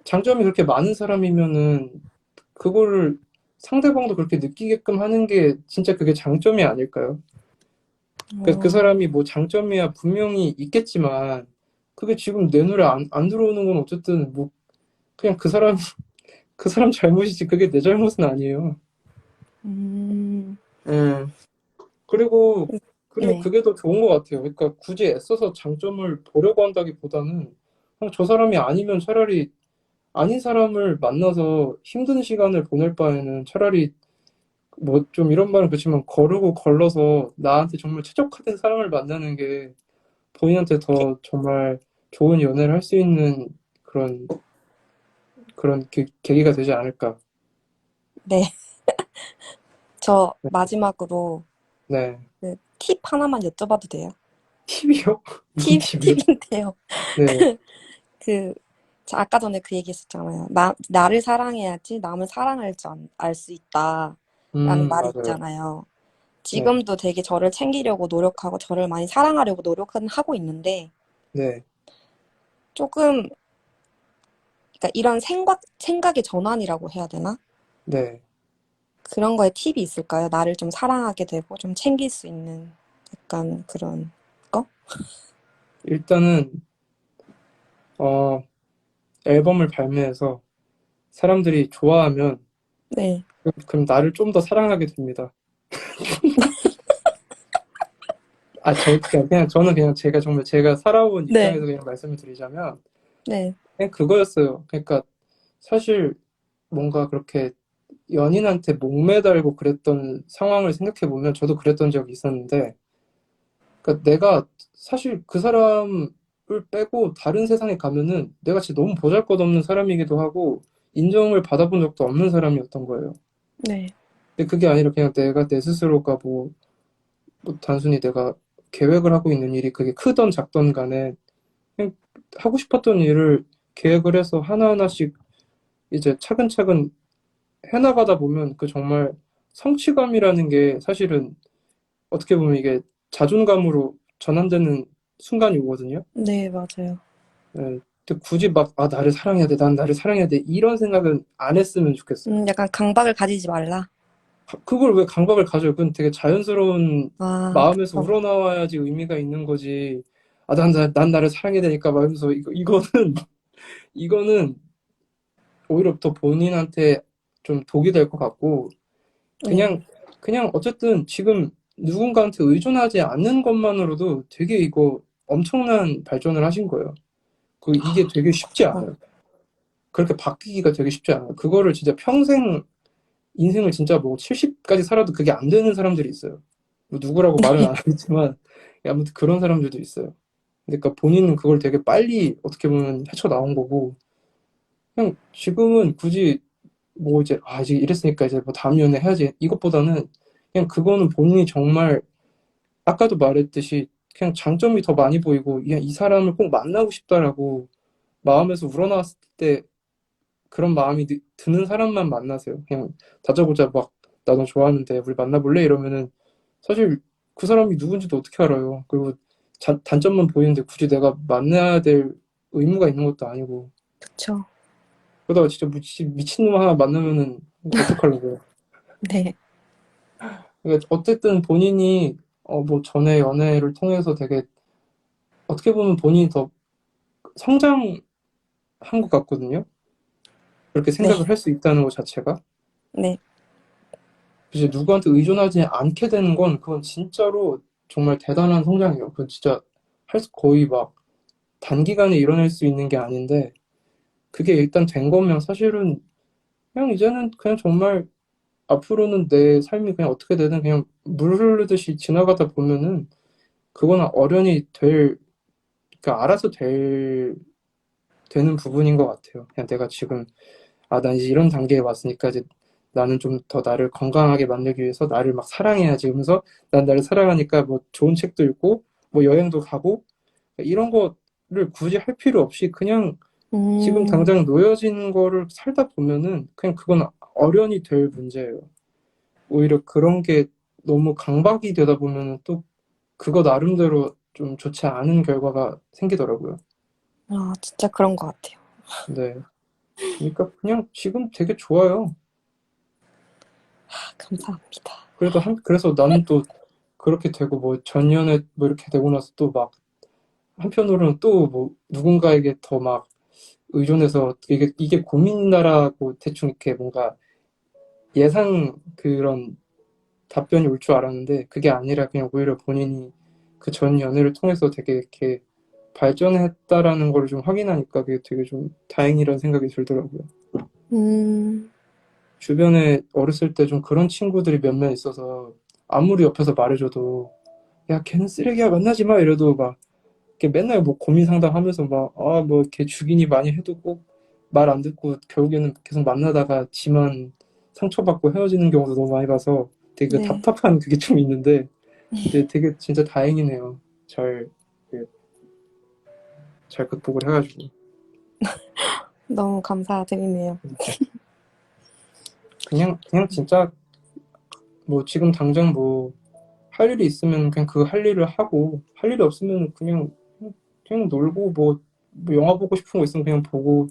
장점이 그렇게 많은 사람이면은 그거를 상대방도 그렇게 느끼게끔 하는 게 진짜 그게 장점이 아닐까요? 그래서 그 어, 사람이 뭐 장점이야 분명히 있겠지만 그게 지금 내 눈에 안 들어오는 건 어쨌든 뭐 그냥 그 사람 잘못이지 그게 내 잘못은 아니에요. 음, 예. 그리고 네, 그게 더 좋은 것 같아요. 그러니까 굳이 애써서 장점을 보려고 한다기보다는 그냥 저 사람이 아니면 차라리 아닌 사람을 만나서 힘든 시간을 보낼 바에는 차라리 뭐 좀 이런 말은 그렇지만 거르고 걸러서 나한테 정말 최적화된 사람을 만나는 게 본인한테 더 정말 좋은 연애를 할 수 있는 그런 계기가 되지 않을까. 네. 저 마지막으로 네. 그 팁 하나만 여쭤봐도 돼요? 팁이요? 무슨 팁, 팁이요? 팁인데요. 네. 그, 저 아까 전에 그 얘기 했었잖아요. 나를 사랑해야지 남을 사랑할 줄 알 수 있다. 라는 말이 맞아요. 있잖아요. 네. 지금도 되게 저를 챙기려고 노력하고 저를 많이 사랑하려고 노력은 하고 있는데 네. 조금, 그러니까 이런 생각의 전환이라고 해야 되나? 네. 그런 거에 팁이 있을까요? 나를 좀 사랑하게 되고 좀 챙길 수 있는 약간 그런 거? 일단은 어, 앨범을 발매해서 사람들이 좋아하면 네. 그럼 나를 좀 더 사랑하게 됩니다. 그냥 저는 그냥 제가 정말 제가 살아온 네. 입장에서 그냥 말씀을 드리자면 네. 그냥 그거였어요. 그러니까 사실 뭔가 그렇게 연인한테 목매달고 그랬던 상황을 생각해 보면 저도 그랬던 적이 있었는데 그러니까 내가 사실 그 사람을 빼고 다른 세상에 가면은 내가 진짜 너무 보잘것없는 사람이기도 하고 인정을 받아본 적도 없는 사람이었던 거예요. 네. 근데 그게 아니라 그냥 내가 내 스스로가 뭐 단순히 내가 계획을 하고 있는 일이 그게 크던 작던 간에 그냥 하고 싶었던 일을 계획을 해서 하나하나씩 이제 차근차근 해나가다 보면 그 정말 성취감이라는 게 사실은 어떻게 보면 이게 자존감으로 전환되는 순간이 오거든요. 네, 맞아요. 예, 근데 굳이 막, 아, 나를 사랑해야 돼, 난 나를 사랑해야 돼, 이런 생각은 안 했으면 좋겠어요. 약간 강박을 가지지 말라. 그걸 왜 강박을 가져요? 그건 되게 자연스러운 아, 마음에서 그쵸. 우러나와야지 의미가 있는 거지. 아, 난 나를 사랑해야 되니까 말면서 이거는 이거는 오히려 더 본인한테 좀 독이 될 것 같고 네. 그냥 그냥 어쨌든 지금 누군가한테 의존하지 않는 것만으로도 되게 이거 엄청난 발전을 하신 거예요. 이게 되게 쉽지 어, 않아요. 그렇게 바뀌기가 되게 쉽지 않아요. 그거를 진짜 평생 인생을 진짜 뭐 70까지 살아도 그게 안 되는 사람들이 있어요. 뭐 누구라고 말은 안 하겠지만 아무튼 그런 사람들도 있어요. 그러니까 본인은 그걸 되게 빨리 어떻게 보면 헤쳐나온 거고 그냥 지금은 굳이 뭐 이제 이제 이랬으니까 이제 뭐 다음 연애 해야지 이것보다는 그냥 그거는 본인이 정말 아까도 말했듯이 그냥 장점이 더 많이 보이고 그냥 이 사람을 꼭 만나고 싶다라고 마음에서 우러나왔을 때 그런 마음이 드는 사람만 만나세요. 그냥 다짜고짜 막 나 너 좋아하는데 우리 만나볼래? 이러면은 사실 그 사람이 누군지도 어떻게 알아요. 그리고 단점만 보이는데 굳이 내가 만나야 될 의무가 있는 것도 아니고 그쵸. 그러다가 진짜 미친놈 하나 만나면은 어떡하려고요. 네. 그러니까 어쨌든 본인이 뭐 전에 연애를 통해서 되게 어떻게 보면 본인이 더 성장한 것 같거든요. 그렇게 네. 생각을 할 수 있다는 것 자체가. 네. 이제 누구한테 의존하지 않게 되는 건 그건 진짜로 정말 대단한 성장이에요. 그건 진짜 거의 막 단기간에 일어날 수 있는 게 아닌데 그게 일단 된 거면 사실은 그냥 이제는 그냥 정말 앞으로는 내 삶이 그냥 어떻게 되든 그냥 물 흐르듯이 지나가다 보면은 그거는 어련히 그러니까 알아서 되는 부분인 것 같아요. 그냥 내가 지금 난 이제 이런 단계에 왔으니까 이제 나는 좀 더 나를 건강하게 만들기 위해서 나를 막 사랑해야지 하면서 난 나를 사랑하니까 뭐 좋은 책도 읽고 뭐 여행도 가고 이런 거를 굳이 할 필요 없이 그냥 지금 음, 당장 놓여진 거를 살다 보면은 그냥 그건 어련히 될 문제예요. 오히려 그런 게 너무 강박이 되다 보면은 또 그거 나름대로 좀 좋지 않은 결과가 생기더라고요. 진짜 그런 것 같아요. 네. 그러니까 그냥 지금 되게 좋아요. 감사합니다. 그래서 나는 또 그렇게 되고 뭐 전년에 뭐 이렇게 되고 나서 또 막 한편으로는 또 뭐 누군가에게 더 막 의존해서 이게 고민다라고 대충 이렇게 뭔가 예상 그런 답변이 올 줄 알았는데 그게 아니라 그냥 오히려 본인이 그 전 연애를 통해서 되게 이렇게 발전했다라는 걸 좀 확인하니까 그게 되게 좀 다행이라는 생각이 들더라고요. 음, 주변에 어렸을 때 좀 그런 친구들이 몇몇 있어서 아무리 옆에서 말해줘도 야 걔는 쓰레기야 만나지 마 이래도 막 이렇게 맨날 뭐 고민 상담하면서 막 뭐 걔 죽이니 많이 해도 꼭 말 안 듣고 결국에는 계속 만나다가 지만 상처받고 헤어지는 경우도 너무 많이 봐서 되게 그 네. 답답한 그게 좀 있는데 근데 되게 진짜 다행이네요. 그, 잘 극복을 해가지고 너무 감사드리네요. 그냥 진짜 뭐 지금 당장 뭐 할 일이 있으면 그냥 그 할 일을 하고 할 일이 없으면 그냥 놀고 뭐 영화 보고 싶은 거 있으면 그냥 보고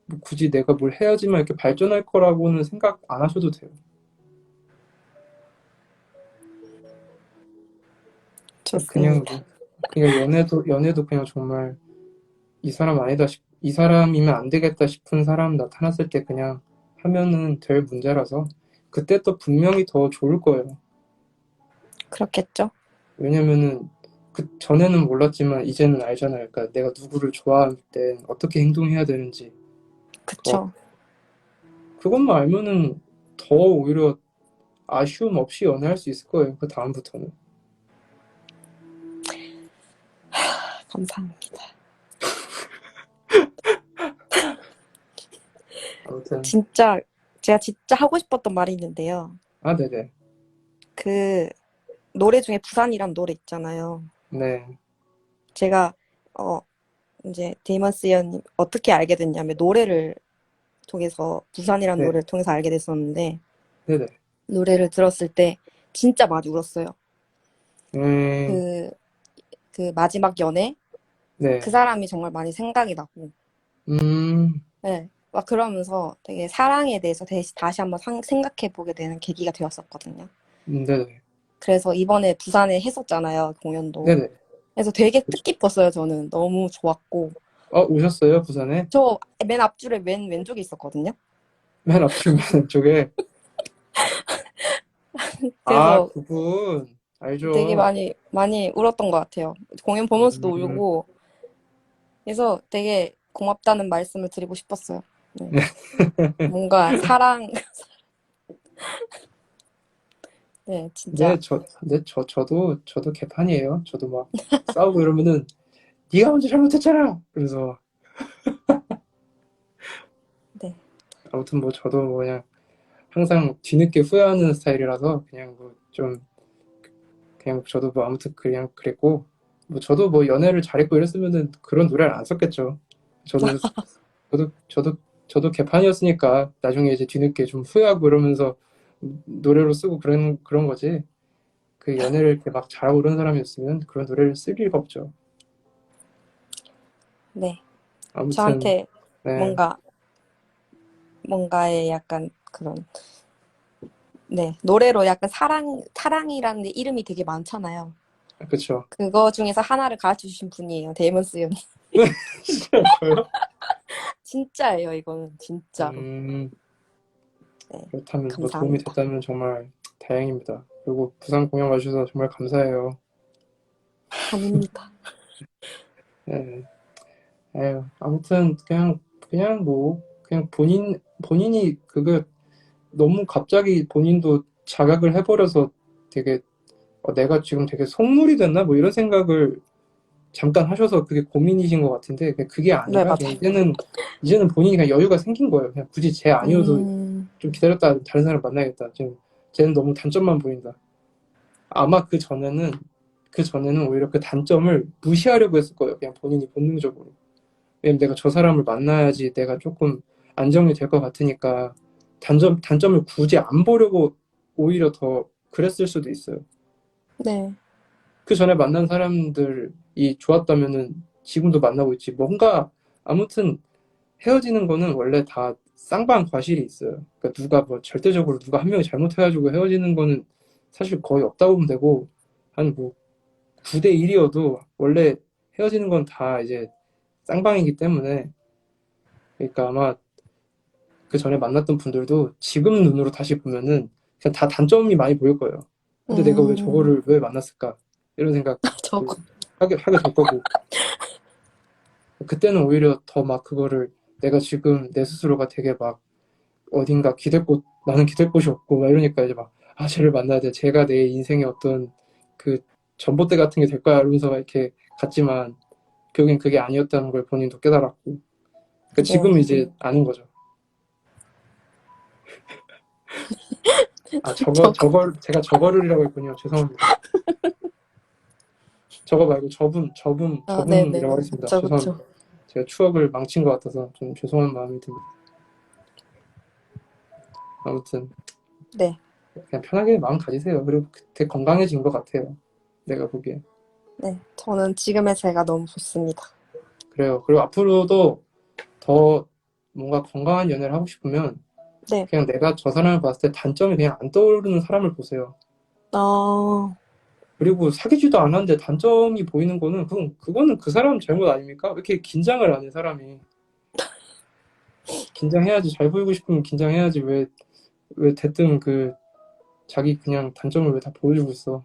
뭐 굳이 내가 뭘 해야지만 이렇게 발전할 거라고는 생각 안 하셔도 돼요. 그냥 좋습니다. 뭐 그냥 연애도 그냥 정말 이 사람 아니다 이 사람이면 안 되겠다 싶은 사람 나타났을 때 그냥 하면은 될 문제라서 그때 또 분명히 더 좋을 거예요. 그렇겠죠? 왜냐면은 그 전에는 몰랐지만 이제는 알잖아요. 그러니까 내가 누구를 좋아할 때 어떻게 행동해야 되는지 그쵸? 그것만 알면은 더 오히려 아쉬움 없이 연애할 수 있을 거예요. 그 다음부터는. 감사합니다. 아무튼 진짜, 제가 진짜 하고 싶었던 말이 있는데요. 네네. 그, 노래 중에 부산이란 노래 있잖아요. 네. 제가, 어, 이제, 데이먼스 연님 어떻게 알게 됐냐면, 노래를 통해서, 부산이란 네. 노래를 통해서 알게 됐었는데, 네네. 노래를 들었을 때, 진짜 많이 울었어요. 음, 그, 그 마지막 연애? 그 네. 사람이 정말 많이 생각이 나고, 음, 네. 막 그러면서 되게 사랑에 대해서 다시 한번 생각해 보게 되는 계기가 되었었거든요. 네네. 그래서 이번에 부산에 했었잖아요, 공연도. 네네. 그래서 되게 뜻깊었어요, 저는. 너무 좋았고. 오셨어요, 부산에? 저 맨 앞줄에 왼쪽에 있었거든요. 맨 앞줄 맨 쪽에. 아, 그래서 그분. 되게 알죠. 많이 울었던 것 같아요. 공연 보면서도 음, 울고. 그래서 되게 고맙다는 말씀을 드리고 싶었어요. 네. 뭔가 네, 진짜. 저도 개판이에요. 저도 막 싸우고 이러면은, 네가 먼저 잘못했잖아! 그래서, 네. 아무튼 뭐 저도 뭐 그냥 항상 뒤늦게 후회하는 스타일이라서 그냥 뭐 좀, 그냥 저도 뭐 아무튼 그냥 그랬고, 뭐 저도 뭐 연애를 잘했고 이랬으면은 그런 노래를 안 썼겠죠. 저도, 저도, 저도, 저도 개판이었으니까 나중에 이제 뒤늦게 좀 후회하고 이러면서 노래로 쓰고 그런 거지. 그 연애를 이렇게 막 잘하고 그런 사람이었으면 그런 노래를 쓸 리가 없죠. 네. 아무튼, 저한테 네, 뭔가, 뭔가의 약간 그런, 네. 노래로 약간 사랑이라는 이름이 되게 많잖아요. 그쵸. 그거 중에서 하나를 가르쳐 주신 분이에요. 데이먼스 연. 진짜요? 진짜예요, 이거는. 진짜로. 음, 네. 그렇다면, 뭐 도움이 감사합니다. 됐다면 정말 다행입니다. 그리고 부산 공연 와주셔서 정말 감사해요. 아닙니다. 네. 에휴, 아무튼, 그냥 뭐, 그냥 본인이 그게 너무 갑자기 본인도 자각을 해버려서 되게, 내가 지금 되게 속물이 됐나? 뭐 이런 생각을 잠깐 하셔서 그게 고민이신 것 같은데, 그게 네, 아니라, 그냥 맞아요. 이제는 본인이 그냥 여유가 생긴 거예요. 그냥 굳이 쟤 아니어도 음, 좀 기다렸다 다른 사람 만나야겠다. 지금 쟤는 너무 단점만 보인다. 아마 그 전에는 오히려 그 단점을 무시하려고 했을 거예요. 그냥 본인이 본능적으로. 왜냐면 내가 저 사람을 만나야지 내가 조금 안정이 될 것 같으니까 단점을 굳이 안 보려고 오히려 더 그랬을 수도 있어요. 네. 그 전에 만난 사람들이 좋았다면은 지금도 만나고 있지. 뭔가 아무튼 헤어지는 거는 원래 다 쌍방과실이 있어요. 그러니까 누가 뭐 절대적으로 누가 한 명이 잘못해가지고 헤어지는 거는 사실 거의 없다고 보면 되고 한 뭐 9대 1이어도 원래 헤어지는 건 다 이제 쌍방이기 때문에 그러니까 아마 그 전에 만났던 분들도 지금 눈으로 다시 보면은 그냥 다 단점이 많이 보일 거예요. 근데 내가 왜 음, 저거를 왜 만났을까? 이런 생각도 저거. 하게 될 거고 그때는 오히려 더 막 그거를 내가 지금 내 스스로가 되게 막 어딘가 나는 기댈 곳이 없고 막 이러니까 이제 막 쟤를 만나야 돼. 쟤가 내 인생의 어떤 그 전봇대 같은 게 될 거야 이러면서 막 이렇게 갔지만 결국엔 그게 아니었다는 걸 본인도 깨달았고 그러니까 지금 네. 이제 아는 거죠. 저거. 제가 저거를이라고 했군요. 죄송합니다. 저거 말고 아, 네네. 저분이라고 하겠습니다. 그쵸, 그쵸. 죄송합니다. 제가 추억을 망친 것 같아서 좀 죄송한 마음이 듭니다. 아무튼 네. 그냥 편하게 마음 가지세요. 그리고 되게 건강해진 것 같아요. 내가 보기에. 네. 저는 지금의 제가 너무 좋습니다. 그래요. 그리고 앞으로도 더 뭔가 건강한 연애를 하고 싶으면 네. 그냥 내가 저 사람을 봤을 때 단점이 그냥 안 떠오르는 사람을 보세요. 어, 그리고 사귀지도 않았는데 단점이 보이는 거는 그거는 그 사람 잘못 아닙니까? 왜 이렇게 긴장을 안 해, 사람이. 긴장해야지. 잘 보이고 싶으면 긴장해야지. 왜 대뜸 자기 그냥 단점을 왜 다 보여주고 있어.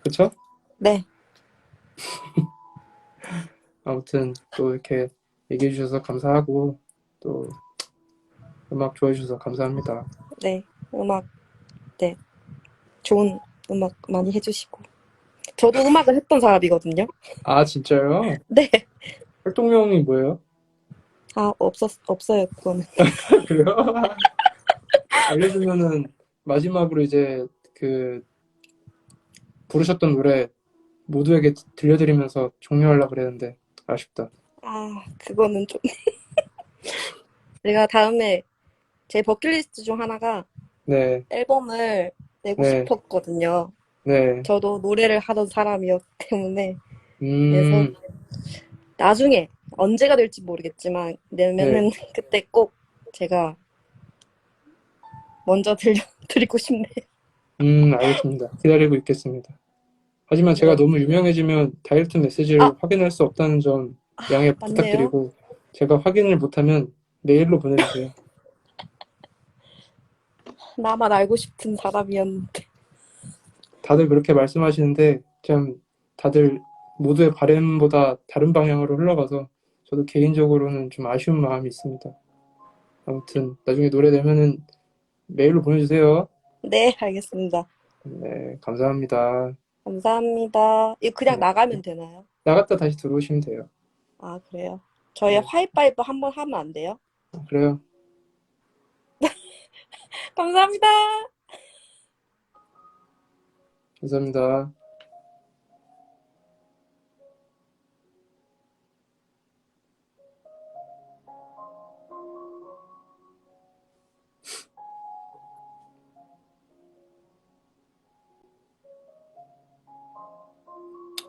그쵸? 네. 아무튼 또 이렇게 얘기해 주셔서 감사하고 또 음악 좋아해 주셔서 감사합니다. 네. 네. 좋은 음악 많이 해주시고. 저도 음악을 했던 사람이거든요. 아, 진짜요? 네. 활동명이 뭐예요? 아, 없어요, 그거는. 그래요? 알려주면은 마지막으로 이제 부르셨던 노래 모두에게 들려드리면서 종료하려고 그랬는데 아쉽다. 아, 그거는 좀. 제가 다음에 제 버킷리스트 중 하나가 네, 앨범을 내고 네, 싶었거든요. 네. 저도 노래를 하던 사람이었기 때문에. 그래서 나중에 언제가 될지 모르겠지만 내면은 그때 꼭 제가 먼저 드리고 싶네요. 알겠습니다. 기다리고 있겠습니다. 하지만 제가 네. 너무 유명해지면 다이렉트 메시지를 아, 확인할 수 없다는 점 양해 맞네요. 부탁드리고, 제가 확인을 못하면 메일로 보내주세요. 나만 알고 싶은 사람이었는데. 다들 그렇게 말씀하시는데 참 다들 모두의 바램보다 다른 방향으로 흘러가서 저도 개인적으로는 좀 아쉬운 마음이 있습니다. 아무튼 나중에 노래 되면은 메일로 보내주세요. 네, 알겠습니다. 네, 감사합니다. 감사합니다. 이거 그냥 네, 나가면 되나요? 나갔다 다시 들어오시면 돼요. 아, 그래요? 저희 네, 화이파이브 한번 하면 안 돼요? 그래요. 감사합니다. 감사합니다.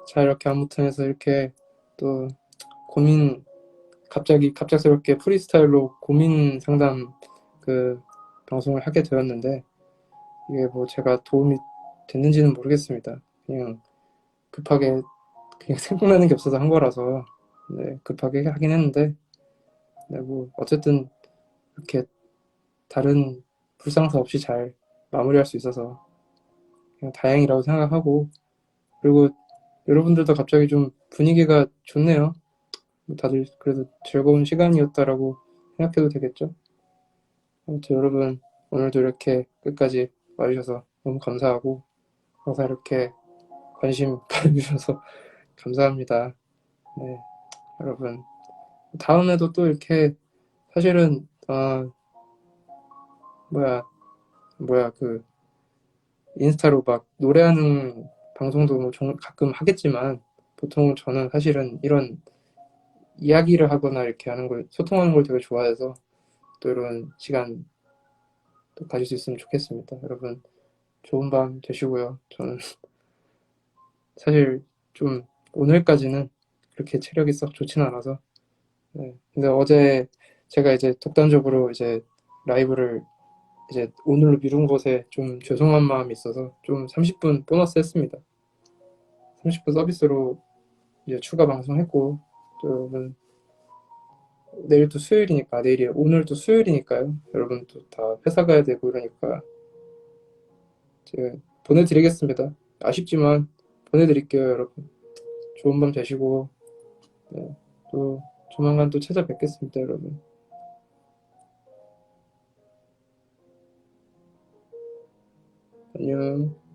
자, 이렇게 아무튼 해서 이렇게 또 고민, 갑작스럽게 프리스타일로 고민 상담 그 방송을 하게 되었는데, 이게 뭐 제가 도움이 됐는지는 모르겠습니다. 그냥 급하게 그냥 생각나는 게 없어서 한 거라서, 네, 급하게 하긴 했는데, 네, 뭐 어쨌든 이렇게 다른 불상사 없이 잘 마무리할 수 있어서 그냥 다행이라고 생각하고, 그리고 여러분들도 갑자기 좀 분위기가 좋네요. 다들 그래도 즐거운 시간이었다라고 생각해도 되겠죠? 아무튼 여러분, 오늘도 이렇게 끝까지 와주셔서 너무 감사하고, 항상 이렇게 관심 가져주셔서 감사합니다. 네, 여러분. 다음에도 또 이렇게, 사실은, 뭐야, 그, 인스타로 막 노래하는 방송도 뭐 가끔 하겠지만, 보통 저는 사실은 이런 이야기를 하거나 이렇게 하는 걸, 소통하는 걸 되게 좋아해서, 또 이런 시간 또 가질 수 있으면 좋겠습니다. 여러분, 좋은 밤 되시고요. 저는 사실 좀 오늘까지는 그렇게 체력이 썩 좋지는 않아서, 네. 근데 어제 제가 이제 독단적으로 이제 라이브를 이제 오늘로 미룬 것에 좀 죄송한 마음이 있어서 좀 30분 보너스 했습니다. 30분 서비스로 이제 추가 방송했고, 또 여러분, 내일 또 수요일이니까, 내일이 오늘 또 수요일이니까요. 여러분 또 다 회사 가야 되고 이러니까 제가 보내드리겠습니다. 아쉽지만 보내드릴게요, 여러분. 좋은 밤 되시고, 네, 또 조만간 또 찾아뵙겠습니다, 여러분. 안녕.